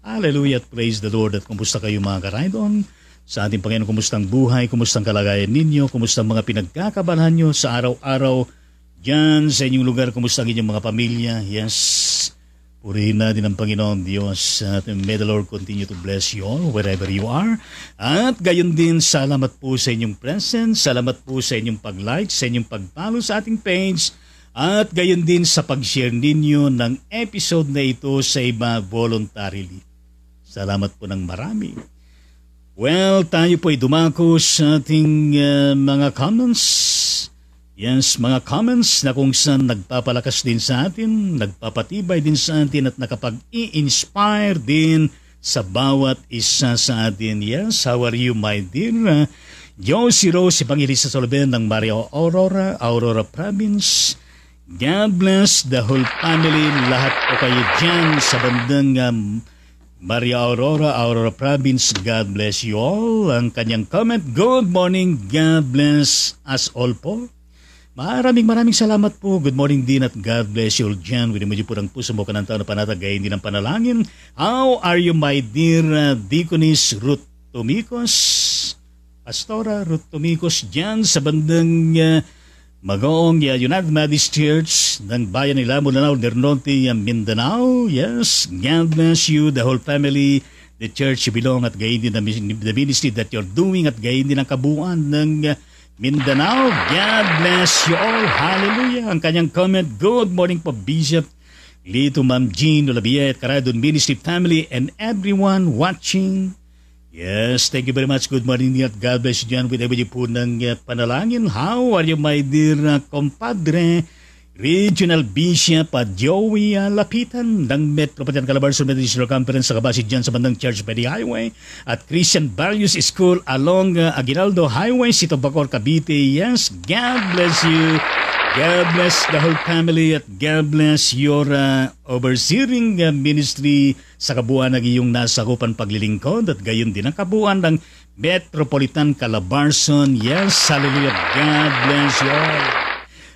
Hallelujah at praise the Lord. At kumusta kayo mga karaydon? Sa ating Panginoon, kumustang buhay, kumustang kalagayan ninyo, kumustang mga pinagkakabalhan nyo sa araw-araw dyan sa inyong lugar, kumustang inyong mga pamilya. Yes, purihin natin ang Panginoon Diyos. At may the Lord continue to bless you all wherever you are. At gayon din, salamat po sa inyong presence, salamat po sa inyong pag-like, sa inyong pag-follow sa ating page, at gayon din sa pag-share ninyo ng episode na ito sa iba voluntarily. Salamat po ng marami. Well, tayo po ay dumako sa ating mga comments. Yes, mga comments na kung saan nagpapalakas din sa atin, nagpapatibay din sa atin at nakapag-i-inspire din sa bawat isa sa atin. Yes, how are you, my dear? Josie Rose, Evangelista Soloben ng Maria Aurora Province. God bless the whole family. Lahat po kayo dyan sa bandang Maria Aurora Province. God bless you all. Ang kanyang comment, good morning, God bless us all po. Maraming salamat po. Good morning din at God bless you all dyan. Winimudyo po ng puso mo kanang taon na panatagayin din ang panalangin. How are you, my dear Deaconess Ruth Tumicos? Pastora Ruth Tumicos dyan sa bandang Magoong United Methodist Church ng Bayan ni Lamu-Lanao, Norte, Mindanao. Yes, God bless you, the whole family, the church you belong at gayon din the ministry that you're doing at gayon din ang kabuuan ng Mindanao. God bless you all. Hallelujah. Ang kanyang comment, good morning po Bishop Lito, Ma'am Jean Olabia at Caradon Ministry family and everyone watching. Yes, thank you very much. Good morning at God bless you dyan with everybody po ng panalangin. How are you, my dear compadre? Regional Bishop Joey Lapitan ng Metropolitan Calabarzon Methodist Conference sa kabasid dyan sa bandang Church by the Highway at Christian Values School along Aguinaldo Highway, Sito Bacor, Cavite. Yes, God bless you. God bless the whole family at God bless your overseeing ministry sa kabuuan ng iyong nasakupan paglilingkod at gayon din ang kabuuan ng Metropolitan Calabarzon. Yes, hallelujah. God bless you all.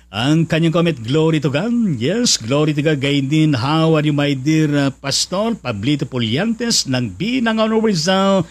Ang kanyang comment, glory to God. Yes, glory to God. Gayon din, how are you, my dear Pastor Pablito Puliantes ng Binangon Rizal.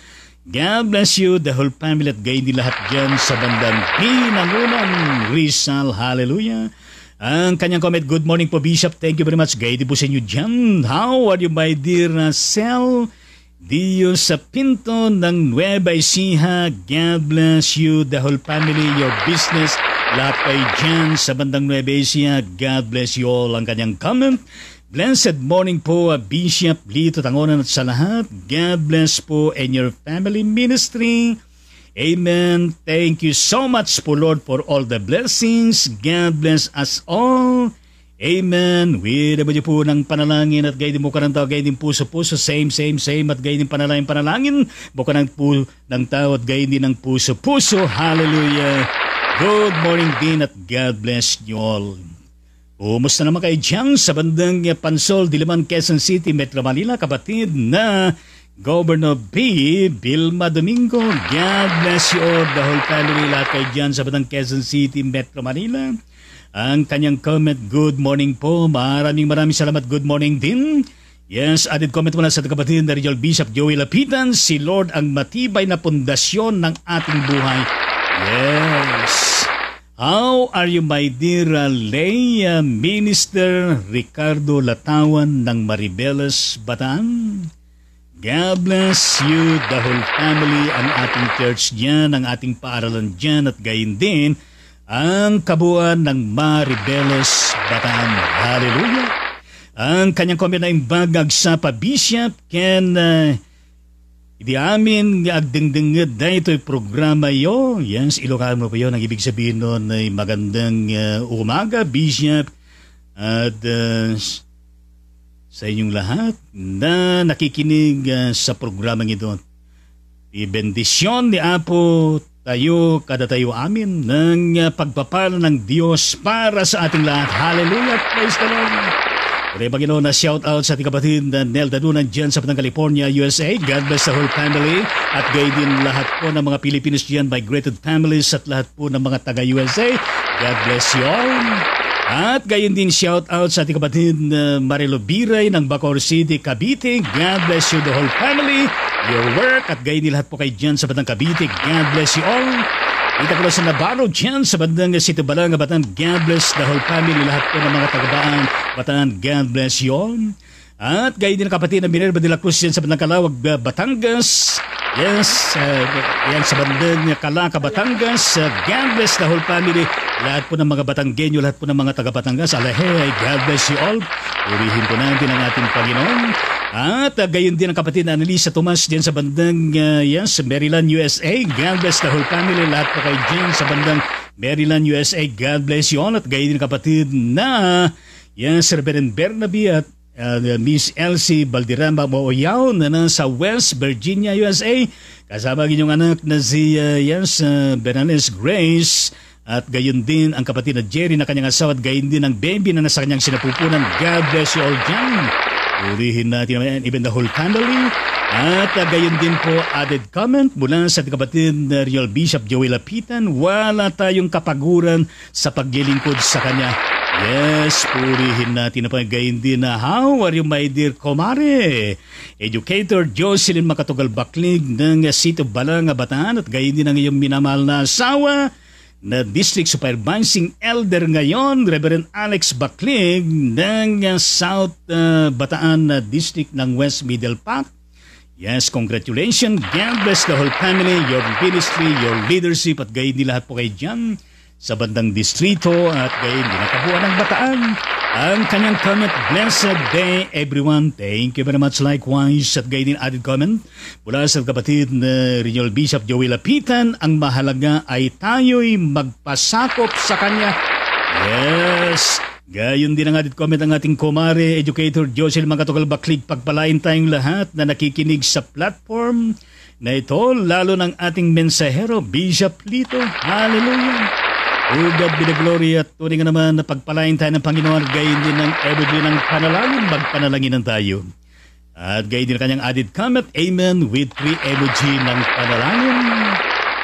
God bless you, the whole family at gayon din lahat dyan sa bandang Binangonan Rizal. Hallelujah. Ang kanyang comment, good morning po Bishop. Thank you very much. Gayon din po sa inyo dyan. How are you, my dear Sel Dios sa Pinto ng Nueva Ecija. God bless you, the whole family, your business. Lahat kayo dyan sa bandang Nueva Ecija. God bless you all. Ang kanyang comment, blessed morning po Bishop Lito Tangonan at sa lahat. God bless po and your family ministry. Amen. Thank you so much po Lord for all the blessings. God bless us all. Amen. Wira mo niyo po ng panalangin at gayon din mo ka ng tao, gayon din puso-puso, same at gayon din panalangin. Buka ng tao at gayon din ng puso-puso. Hallelujah. Good morning din at God bless you all. Kumusta naman kayo dyan sa bandang Pansol, Diliman, Quezon City, Metro Manila, kapatid na Governor B. Vilma Domingo. God bless you all, the whole family, lahat kayo dyan sa bandang Quezon City, Metro Manila. Ang kanyang comment, good morning po. Maraming salamat, good morning din. Yes, added comment mula sa kapatid na Regional Bishop Joey Lapitan, si Lord ang matibay na pundasyon ng ating buhay. Yes. How are you, my dear lay Minister Ricardo Latawan ng Maribeles, Bataan? God bless you, the whole family, ang ating church dyan, ang ating paaralan dyan, at gayon din ang kabuuan ng Maribeles, Bataan. Hallelujah! Ang kanyang comment na imbagag sa Bishop Ken Idi amin nga agdengdenged na ito'y programa yo. Yan, sa Ilocano po yun. Ang ibig sabihin nun ay magandang umaga, Bishop. At sa inyong lahat na nakikinig sa programang ito. Ibendisyon ni Apo tayo, kada tayo amin ng pagpapala ng Diyos para sa ating lahat. Hallelujah! Praise the Lord! Pare Panginoon na shout out sa ating kapatid na Nel Dadunan dyan sa Patang California, USA. God bless the whole family. At gayon din lahat po ng mga Pilipinos dyan, migrated families at lahat po ng mga taga-USA. God bless you all. At gayon din shout out sa ating kapatid na Marilo Biray ng Bacoor City, Cavite. God bless you the whole family. Your work at gayon din lahat po kayo dyan sa Batang Cavite. God bless you all. Kita ko sa Navarro dyan sa bandang Sito Balanga, Bataan. God bless the whole family. Lahat po ng mga taga-Bataan, Bataan. God bless you all. At gayon din ang kapatid na Minerva de la Cruz dyan sa bandang Calawag, Batangas. Yes, yan sa bandang Calaca, Batangas. God bless the whole family. Lahat po ng mga Batanggenyo, lahat po ng mga taga-Batangas. Alahay, God bless you all. Purihin po natin ang ating Panginoon. At gayon din ang kapatid na Annalisa Tomas dyan sa bandang yes, Maryland, USA. God bless the whole family. Lahat po kayo dyan sa bandang Maryland, USA. God bless you all. At gayon din ang kapatid na yes, Reverend Bernabe at Miss Elsie Balderrama Mooyaw na nasa West Virginia, USA. Kasama ang inyong anak na si yes, Bernales Grace. At gayon din ang kapatid na Jerry na kanyang asawa at gayon din ang baby na nasa kanyang sinapupunan. God bless you all dyan. Purihin natin naman even the whole family. At gayon din po added comment mula sa ating kapatid na Real Bishop Joey Lapitan. Wala tayong kapaguran sa paglilingkod sa kanya. Yes, purihin natin na pa gayon din na how are you my dear Komare? Educator Jocelyn Makatugal Baklig ng Sito Balanga, Bataan at gayon din ang iyong minamahal na asawa na District Supervising Elder ngayon, Reverend Alex Baklig ng South Bataan District ng West Middle Park. Yes, congratulations. God bless the whole family, your ministry, your leadership at gayon din lahat po kayo dyan sa bandang distrito at gayon din nakabuan ng Bataan. Ang kanyang comment, blessed day everyone. Thank you very much likewise. At gayon din added comment mula sa kapatid na Regional Bishop Joey Lapitan, ang mahalaga ay tayo'y magpasakop sa kanya. Yes. Gayon din ang added comment ng ating Komare, Educator Jocelyn Makatugal Baklig. Pagpalain tayong lahat na nakikinig sa platform na ito, lalo ng ating mensahero, Bishop Lito. Hallelujah. O God be the glory at turing nga naman na pagpalain tayo ng Panginoon. Gayon din ang emoji ng panalangin, magpanalanginan tayo. At gayon din ang kanyang added comment, Amen, with 3 emoji ng panalangin.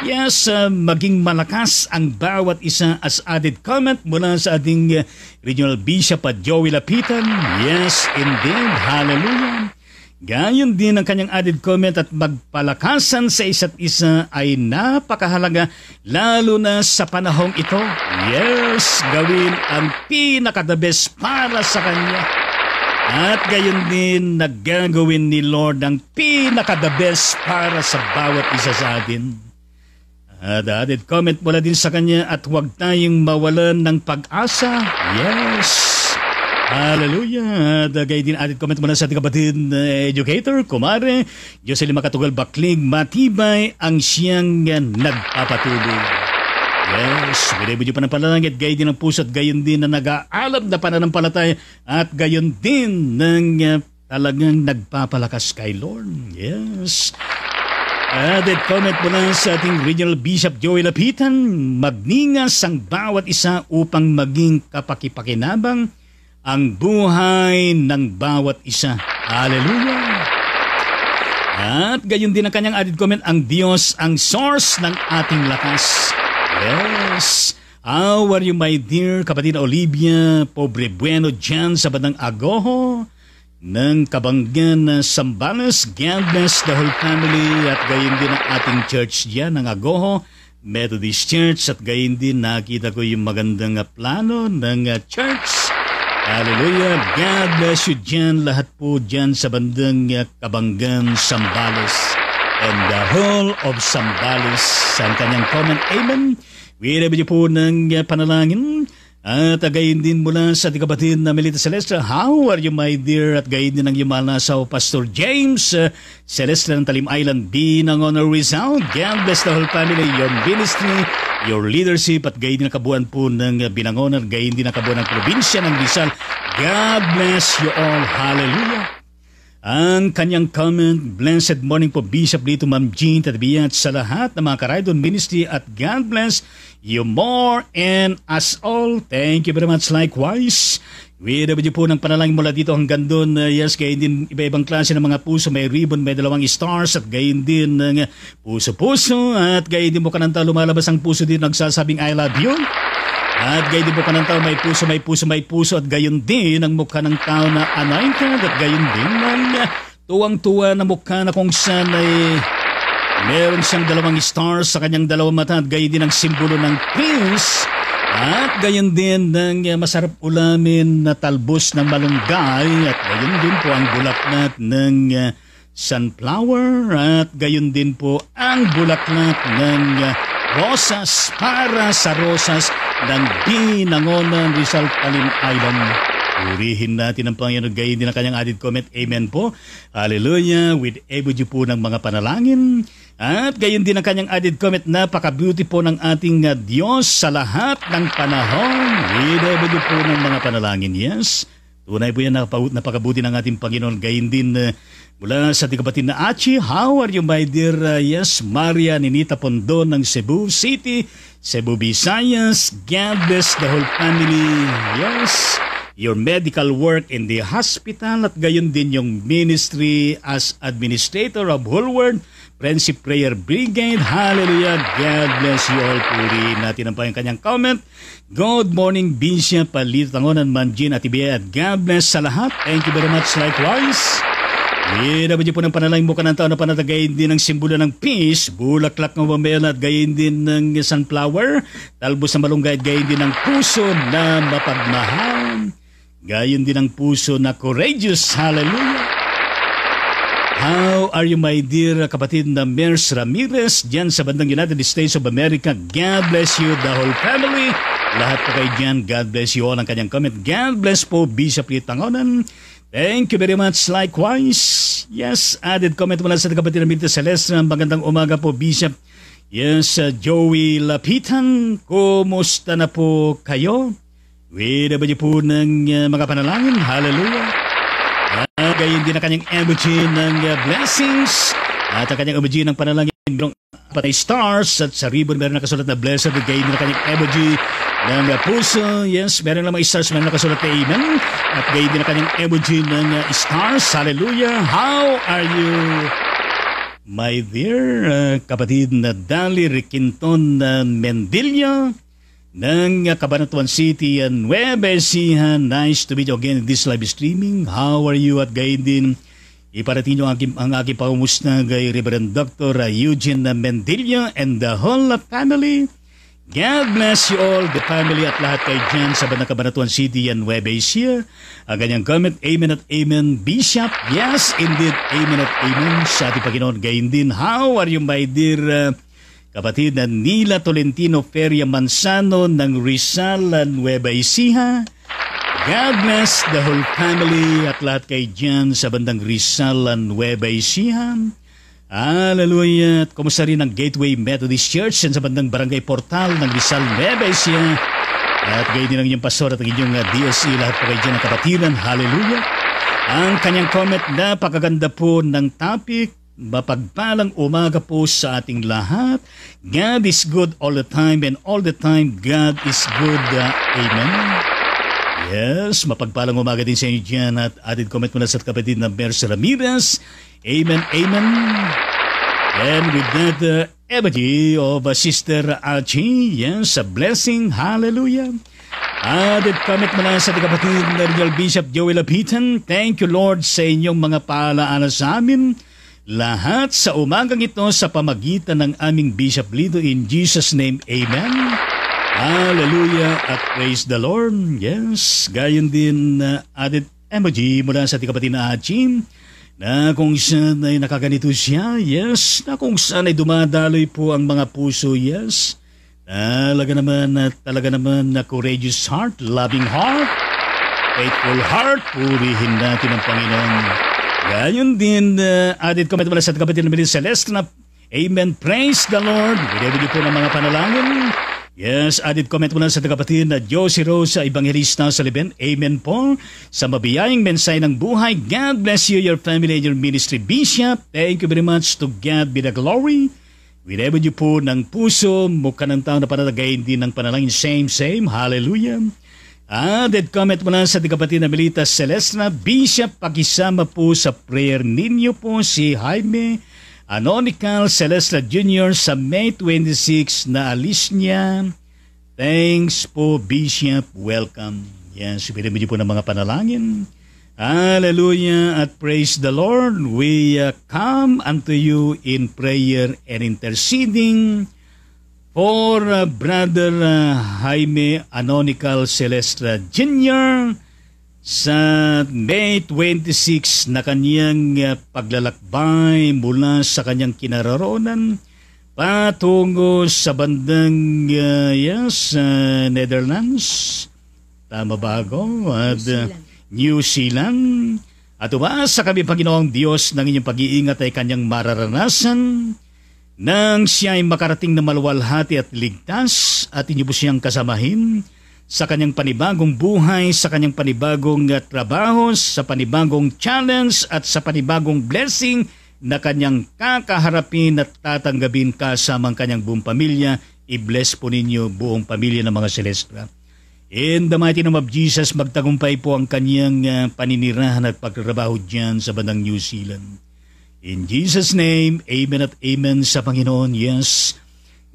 Yes, maging malakas ang bawat isa as added comment mula sa ating Regional Bishop at Joey Lapitan. Yes, indeed. Hallelujah. Gayon din ang kanyang added comment at magpalakasan sa isa't isa ay napakahalaga lalo na sa panahong ito. Yes, gawin ang pinaka-the best para sa kanya. At gayon din naggagawin ni Lord ang pinaka-the best para sa bawat isa sa atin. At added comment mula din sa kanya at huwag tayong mawalan ng pag-asa. Yes. Hallelujah. Dagay din added comment muna sa ating kapatid na educator, Kumare, Jocelyn Makatugal Baklig, matibay ang siyang nagpapatuloy. Yes, binibigyan pa ng panalangin at gayon din ang puso at gayon din na nag-aalab na pananampalataya at gayon din ng talagang nagpapalakas kay Lord. Yes. Added comment mula sa ating Regional Bishop Joey Lapitan, magningas ang bawat isa upang maging kapakipakinabang ang buhay ng bawat isa. Hallelujah! At gayon din ang kanyang added comment, ang Diyos ang source ng ating lakas. Yes! How are you my dear kapatid Olivia Pobre Bueno dyan sa bandang Agoho ng Kabanggan Sambales? God bless the whole family at gayon din ang ating church dyan ng Agoho Methodist Church at gayon din nakita ko yung magandang plano ng church. Hallelujah. God bless you dyan. Lahat po dyan sa bandang Kabanggan, Sambales. And the whole of Sambales. Sa kanyang comment, Amen. Winabid niyo po ng panalangin At gayon din mula sa ating kapatid na Melita Celeste, how are you my dear? At gayon din ang Yumalasaw Pastor James Celeste ng Talim Island, Binangon Rizal. God bless the whole family, your ministry, your leadership, at gayon din ang kabuuan po ng Binangon, at gayon din ang kabuuan ng probinsya ng Rizal. God bless you all. Hallelujah. Ang kanyang comment, blessed morning po Bishop dito Ma'am Jean Tadbiyat sa lahat ng mga Karaydon Ministry, at God bless you more and us all. Thank you very much likewise. Widabad po ng panalangin mula dito hanggang doon. Yes, gayon din iba-ibang klase ng mga puso. May ribbon, may 2 stars, at gayon din ng puso-puso. At gayon din mo kananta lumalabas ang puso dito nagsasabing I love you. At gayon din mo kananta may puso, may puso, may puso. At gayon din ang mukha ng tao na anointed. At gayon din ang tuwang-tuwa na mukha na kung saan ay meron siyang 2 stars sa kanyang 2 mata, at gayon din ang simbolo ng peace, at gayon din ng masarap ulamin na talbos ng malunggay, at gayon din po ang bulaklak ng sunflower, at gayon din po ang bulaklak ng rosas para sa rosas ng Binangonan, Rizal, Talim Island. Purihin natin ang Panginoon, gayon din ang kanyang added comment. Amen po. Hallelujah. With ebody po ng mga panalangin. At gayon din ang kanyang added comment, napaka-beauty po ng ating Diyos sa lahat ng panahon. With ebody po ng mga panalangin. Yes. Tunay po yan, napakabuti ng ating Panginoon. Gayon din mula sa ating kapatid na Achi. How are you my dear? Yes, Maria Ninita Pondo ng Cebu City, Cebu, Visayas. God bless the whole family. Yes. Your medical work in the hospital, at gayon din yung ministry as administrator of Whole World Friendship Prayer Brigade. Hallelujah. God bless you all. Puri natin ang kanyang comment. Good morning, Bishop Palito Tangonan, Manjin at Ibea, at God bless sa lahat. Thank you very much likewise. Naman po ng panalangin mo ka ng tao na panatagayin din ng simbolo ng peace, bulaklak ng bambela, at gayin din ng sunflower, talbos ng malunggay, at gayin din ng puso na mapagmahal. Gayon din ang puso na courageous. Hallelujah. How are you my dear kapatid na Mers Ramirez dyan sa bandang United States of America? God bless you the whole family. Lahat po kayo dyan. God bless you all ang kanyang comment. God bless po Bishop Litangonan. Thank you very much likewise. Yes, added comment mula sa kapatid na Milita Celeste. Magandang umaga po Bishop. Yes, Joey Lapitan. Kumusta na po kayo? Widabad niyo po ng mga panalangin. Hallelujah. Gayon din ang kanyang emoji ng blessings. At ang kanyang emoji ng panalangin, mayroong 4 stars. At sa ribbon, meron nakasulat na blessed. Gayon din ang kanyang emoji ng puso. Yes, meron lang mga stars, meron nakasulat na amen. At gayon din ang kanyang emoji ng stars. Hallelujah. How are you, my dear kapatid na Dali Riquinton Mendilla ng Cabanatuan City and Nueva Ecija. Nice to meet you again in this live streaming. How are you? At gayon din, iparating nyo ang aking pangumusta kay Reverend Dr. Eugene Mendilla and the whole family. God bless you all, the family, at lahat kayo dyan sa Cabanatuan City and Nueva Ecija. Ang kanyang comment, amen at amen, Bishop. Yes, indeed, amen at amen sa ating Panginoon. Gayon din, how are you my dear kapatid na Nila Tolentino Feria Manzano ng Rizal, Nueva Ecija. God bless the whole family at lahat kayo dyan sa bandang Rizal, Nueva Ecija. Hallelujah. At kumusta rin ang Gateway Methodist Church sa bandang Barangay Portal ng Rizal, Nueva Ecija. At gayon din ang inyong pastor at ang inyong DSE, lahat po kayo dyan ng kapatiran. Hallelujah. Ang kanyang comment, napakaganda po ng topic. Mapagpalang umaga po sa ating lahat. God is good all the time, and all the time God is good. Amen. Yes, mapagpalang umaga din sa inyo dyan. At added comment mula sa kapatid na Mers Ramirez. Amen, amen. And with that emoji of Sister Achi, yes, a blessing. Hallelujah. Added comment mula sa kapatid na Real Bishop Joel Lapitan. Thank you Lord sa inyong mga paalaala sa amin. Lahat sa umagang ito sa pamagitan ng aming Bishop Lito, in Jesus' name, amen. Hallelujah at praise the Lord. Yes, gayon din added emoji mula sa ating kapatid na Achim, na kung saan ay nakaganito siya, yes, na kung saan ay dumadaloy po ang mga puso, yes, Talaga naman na courageous heart, loving heart, faithful heart, purihin natin ang Panginoon. Gayon din, added comment mula sa kapatid na Celeste na Amen, praise the Lord. Binibigay po ng mga panalangin. Yes, added comment mula sa kapatid na Josie Rosa, Evangelista sa Liben. Amen po. Sa mabiyayang mensahe ng buhay, God bless you, your family, and your ministry. Bishop, thank you very much. To God be the glory. Whenever you po ng puso, mukha ng tao na panalagayin din ng panalangin. Same. Hallelujah. Added comment mula sa kapatid na Melita Celestina. Bishop, pakisama po sa prayer ninyo po si Jaime Anonical Celestina Jr. sa May 26 na alis niya. Thanks po, Bishop. Welcome. Yan, sabihin niyo po ng mga panalangin. Hallelujah at praise the Lord. We come unto you in prayer and interceding for Brother Jaime Anonical Celestina Jr. sa May 26 na kanyang paglalakbay mula sa kanyang kinaroroonan patungo sa bandang Netherlands. Tama ba ako? New Zealand. At umasa kami, Panginoong Diyos, ng inyong pag-iingat ay kanyang mararanasan nang siya ay makarating na maluwalhati at ligtas at inyo po siyang kasamahin sa kanyang panibagong buhay, sa kanyang panibagong trabaho, sa panibagong challenge at sa panibagong blessing na kanyang kakaharapin at tatanggapin kasama ang kanyang buong pamilya. I-bless po ninyo buong pamilya ng mga Celestia. In the mighty name of Jesus, magtagumpay po ang kanyang paninirahan at pagtrabaho dyan sa bandang New Zealand. In Jesus' name, amen at amen sa Panginoon. Yes.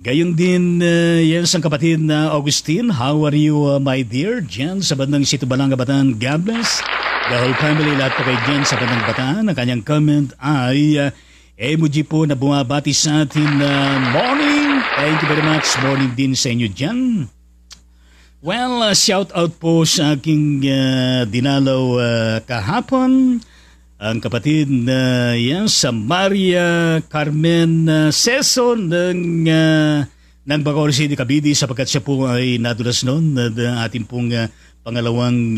Gayon din, yes, ang kapatid na Augustine. How are you, my dear? Dyan sa bandang Situbalanga, Bataan. God bless. The whole family, lahat po kayo dyan sa bandang Bataan. Ang kanyang comment ay emoji po na bumabati sa atin morning. Thank you very much. Morning din sa inyo dyan. Well, shout out po sa aking dinalaw kahapon. Ang kapatid na sa Maria Carmen Seso ng Bacoor City, Cavite, sapagkat siya po ay nadulas noon na ating pong pangalawang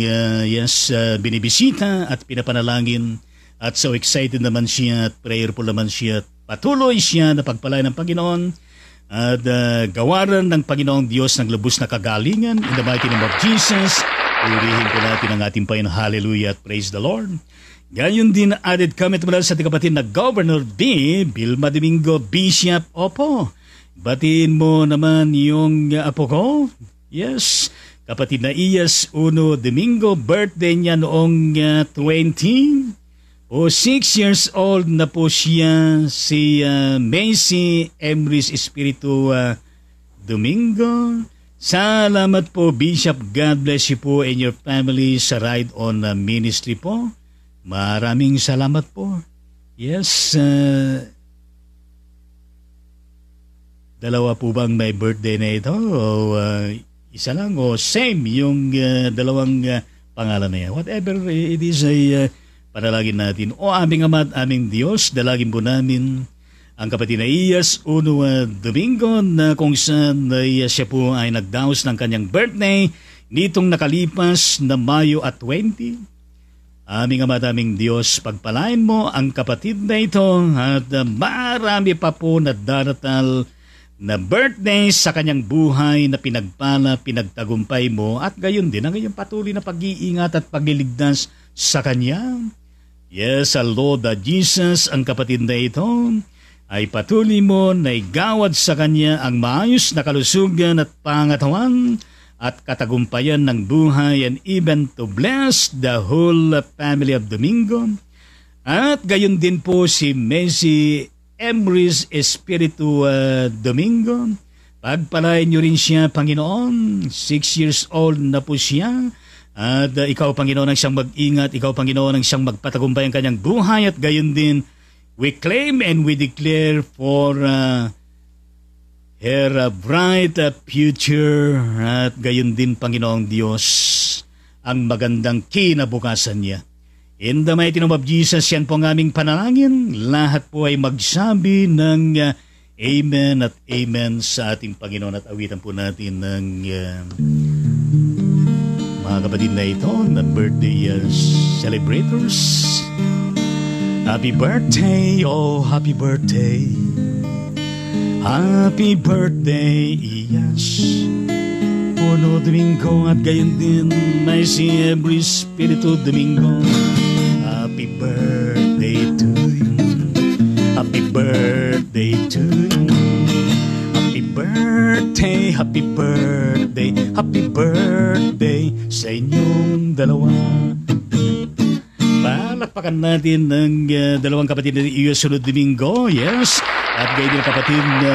binibisita at pinapanalangin. At so excited naman siya at prayerful naman siya. Patuloy siya na pagpalain ng Panginoon at gawaran ng Panginoong Diyos ng lubos na kagalingan. In the mighty name of Jesus, purihin po natin ang ating Panginoon. Hallelujah at praise the Lord. Gayon din added comment mula sa ating kapatid na Governor B. Vilma Domingo Bishop. Opo, batiin mo naman yung apo ko. Yes, kapatid na Iyas Uno Domingo, birthday niya noong 20. O 6 years old na po siya, si Macy Emrys Espiritu Domingo. Salamat po, Bishop. God bless you po and your family sa Ride On Ministry po. Maraming salamat po. Yes, dalawa po bang may birthday na ito? O isa lang o same yung dalawang pangalan na yan? Whatever it is ay panalangin natin. O aming Ama at aming Diyos, dalagin po namin ang kapatid na Iyas Uno Domingo na kung saan siya po ay nagdaos ng kanyang birthday nitong nakalipas na Mayo at 20. Aming Ama at aming Diyos, pagpalain mo ang kapatid na ito at marami pa po na daratal na birthday sa kanyang buhay na pinagpala, pinagtagumpay mo at gayon din ang iyong patuloy na pag-iingat at pagliligtas sa kanya. Yes, Lord Jesus, ang kapatid na ito ay patuloy mo na igawad sa kanya ang maayos na kalusugan at pangatawan at katagumpayan ng buhay and even to bless the whole family of Domingo. At gayon din po si Macy Emrys Espiritu Domingo. Pagpalain niyo rin siya, Panginoon. 6 years old na po siya. At ikaw, Panginoon, ang siyang mag-ingat. Ikaw, Panginoon, ang siyang magpatagumpay ang kanyang buhay. At gayon din, we claim and we declare for her bright future at gayon din, Panginoong Diyos, ang magandang kinabukasan niya. In the mighty name of Jesus, yan po ang aming panalangin. Lahat po ay magsabi ng Amen at amen sa ating Panginoon at awitan po natin ng mga kapatid na ito na birthday celebrators. Happy birthday, oh happy birthday. Happy birthday, Iyas. Puno Domingo at gayon din may si Every Espiritu Domingo. Happy birthday to you. Happy birthday to you. Happy birthday, happy birthday, happy birthday sa inyong dalawa. Palakpakan natin ng dalawang kapatid na Sunod Domingo, yes. At gayon din kapatid na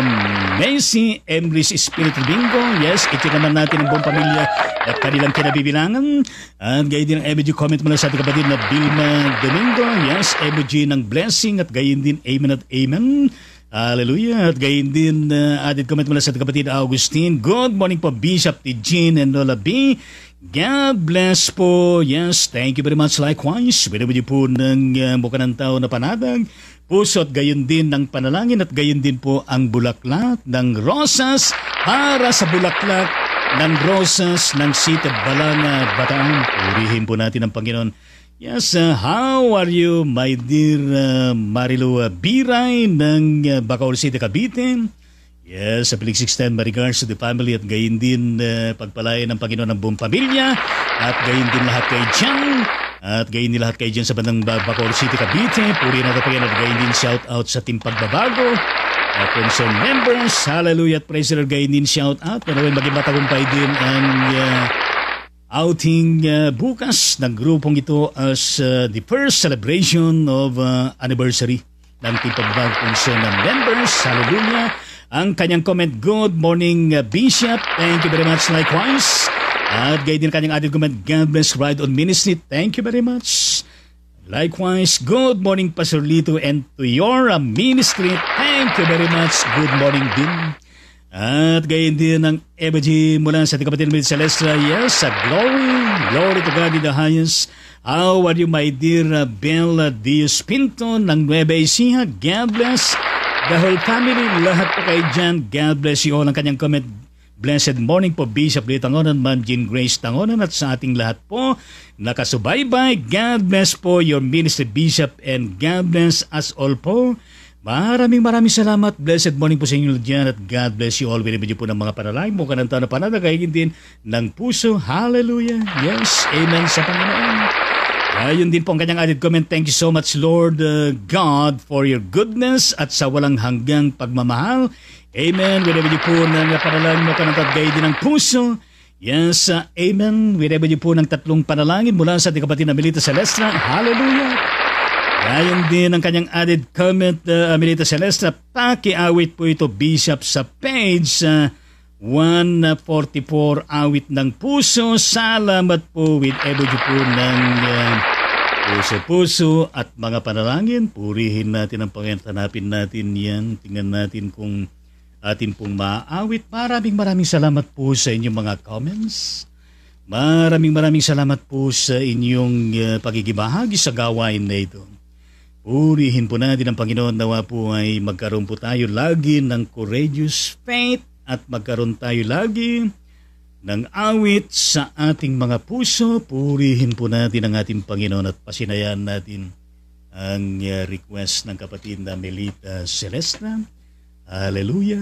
Macy Emrys Espiritu Domingo, yes. Ito naman natin ang buong pamilya at kanilang kinabibilangan. At gayon din ang emoji comment mula sa ating kapatid na Vilma Domingo, yes. Emoji ng blessing at gayon din amen at amen. Hallelujah. At gayon din added comment mula sa ating kapatid Augustine. Good morning po Bishop Jean and Lola B. God bless po. Yes, thank you very much. Likewise, binabudi po ng Buka ng Tao na Panatag, puso at gayon din ng panalangin at gayon din po ang bulaklak ng rosas para sa bulaklak ng rosas ng Sitad Balanga, Bataan. Purihin po natin ang Panginoon. Yes, how are you, my dear Marilu Biray ng Bacoor City, Cavite? Yes, sa Pilig 610, my regards to the family at gayon din pagpalain ng Panginoon ng buong pamilya at gayon din lahat kay Jan at gayon din lahat kay Jan sa bandang Bacoor City, Cavite. Puri na ito at gayon din shout out sa Team Pagbabago at concerned members. Hallelujah at praise the Lord. Gayon din shout out. Pero maging matagumpay din ang outing bukas ng grupong ito as the first celebration of anniversary ng Team Pagbabago concerned members. Hallelujah. Ang kanyang comment, good morning Bishop, thank you very much likewise. At gayon din kanyang added comment, God bless Ride on Ministry, thank you very much. Likewise, good morning Pastor Lito and to your ministry, thank you very much, good morning din. At gayon din ang emoji mula sa ating kapatid Mary Celestia, yes, sa glory to God in the highest. How are you my dear Bella Diaz Pinto ng Nueva Ecija, God bless. The whole family, lahat po kayo dyan. God bless you all. Ang kanyang comment, blessed morning po Bishop Lee Tangonan, Ma'am Jean Grace Tangonan at sa ating lahat po nakasubaybay. God bless po your ministry Bishop and God bless us all po. Maraming salamat. Blessed morning po sa inyo dyan at God bless you all. Binibigyan po ng mga panalangin mo ka ng taon na panatagayin din ng puso. Hallelujah. Yes. Amen sa Panginoon. Ayun din po ang kanyang added comment. Thank you so much, Lord God, for your goodness at sa walang hanggang pagmamahal. Amen. Whenever you po ng panalangin mo ka ng taggay din ng puso. Yes, amen. Whenever you po ng tatlong panalangin mula sa ating kapatid na Melita Celestia. Hallelujah. Ayun din ang kanyang added comment, Melita Celestia. Pakiawit po ito, Bishop, sa page 144 awit ng puso. Salamat po with emoji po ng puso-puso at mga panalangin. Purihin natin ang Panginoon. Hanapin natin yan. Tingnan natin kung atin pong maawit. Maraming salamat po sa inyong mga comments. Maraming salamat po sa inyong pagigibahagi sa gawain na ito. Purihin po natin ang Panginoon. Nawa po ay magkaroon po tayo lagi ng courageous faith at magkaroon tayo lagi ng awit sa ating mga puso. Purihin po natin ang ating Panginoon at pasinayaan natin ang request ng kapatid na Melita Celestia. Hallelujah.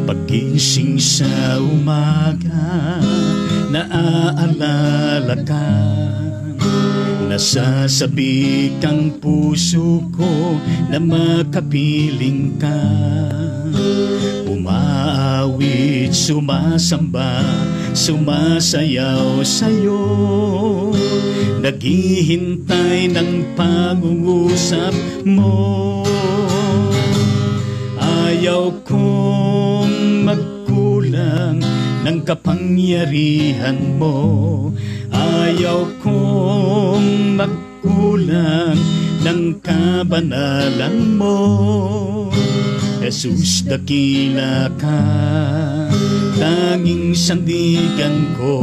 Pagising sa umaga, naaalala ka, nasasabik ang puso ko na makapiling ka. Umaawit, sumasamba, sumasayaw sa'yo, naghihintay ng pangungusap mo. Ayaw kong magkulang ng kapangyarihan mo. Ayaw kong magkulang ng kabanalan mo. Jesus, dakila ka, tanging sandigan ko.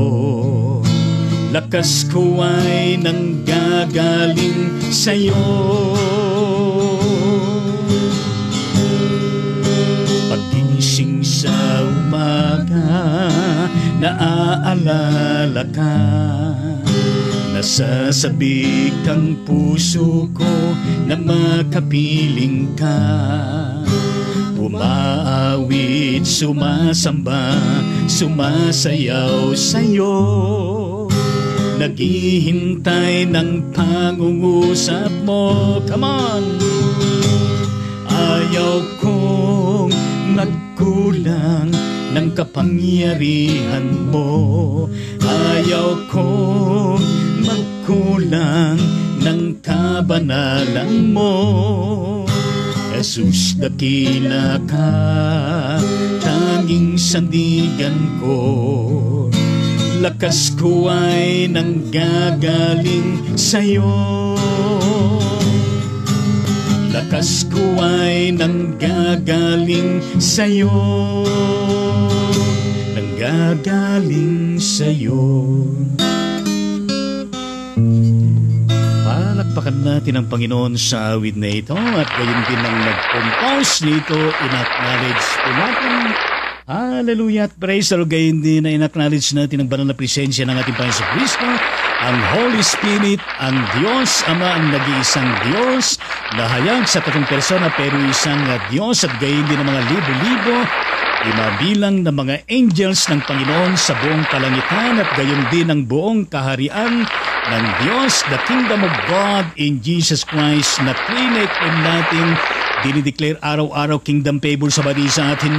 Lakas ko ay nanggagaling sa'yo. Pagising sa umaga, naaalala ka. Nasasabik ang puso ko na makapiling ka. Umaawit, sumasamba, sumasayaw sa'yo. Naghihintay ng pangungusap mo. Come on! Ayaw kong magkulang ng kapangyarihan mo. Ayaw kong magkulang ng kabanalan mo. Jesus, dakila ka, tanging sandigan ko. Lakas ko ay nanggagaling sa'yo. Lakas ko ay nanggagaling sa'yo. Nanggagaling sa'yo. Palakpakan natin ang Panginoon sa awit na ito at gayon din ang nag-compose nito, in-acknowledge po natin. Hallelujah at praise the Lord. Gayon din na in-acknowledge natin ang banal na presensya ng ating Panginoon sa Kristo, ang Holy Spirit, ang Diyos Ama, ang nag-iisang Diyos, nahayag sa tatlong persona pero isang Diyos, at gayon din ang mga libo-libo, imabilang na mga angels ng Panginoon sa buong kalangitan, at gayon din ang buong kaharian ng Diyos, the kingdom of God in Jesus Christ, na clinic in natin dinideclare araw-araw. Kingdom favor sa bawat isa atin,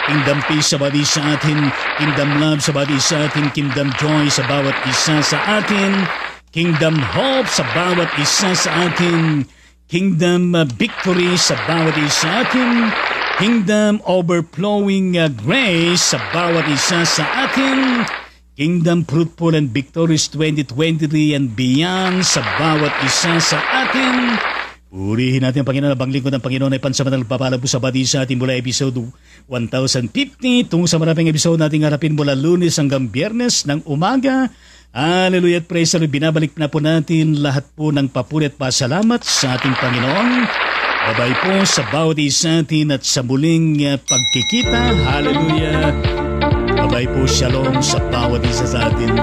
kingdom peace sa bawat isa atin, kingdom love sa bawat isa atin, kingdom joy sa bawat isa sa atin, kingdom hope sa bawat isa sa atin, kingdom victory sa bawat isa atin, kingdom overflowing grace sa bawat isa sa atin, kingdom fruitful and victorious 2023 and beyond sa bawat isa sa atin. Purihin natin ang Panginoon. Ang lingkod ng Panginoon ay pansamantalang papalab sa bati sa ating mula episode 1050 tungo sa maraming episode nating harapin mula Lunes hanggang Biyernes ng umaga. Hallelujah at praise the Lord. Binabalik na po natin lahat po ng papuri at pasalamat sa ating Panginoon. Babay po sa bawat isa atin at sa muling pagkikita. Hallelujah. Babay po, shalom sa bawat isa sa atin.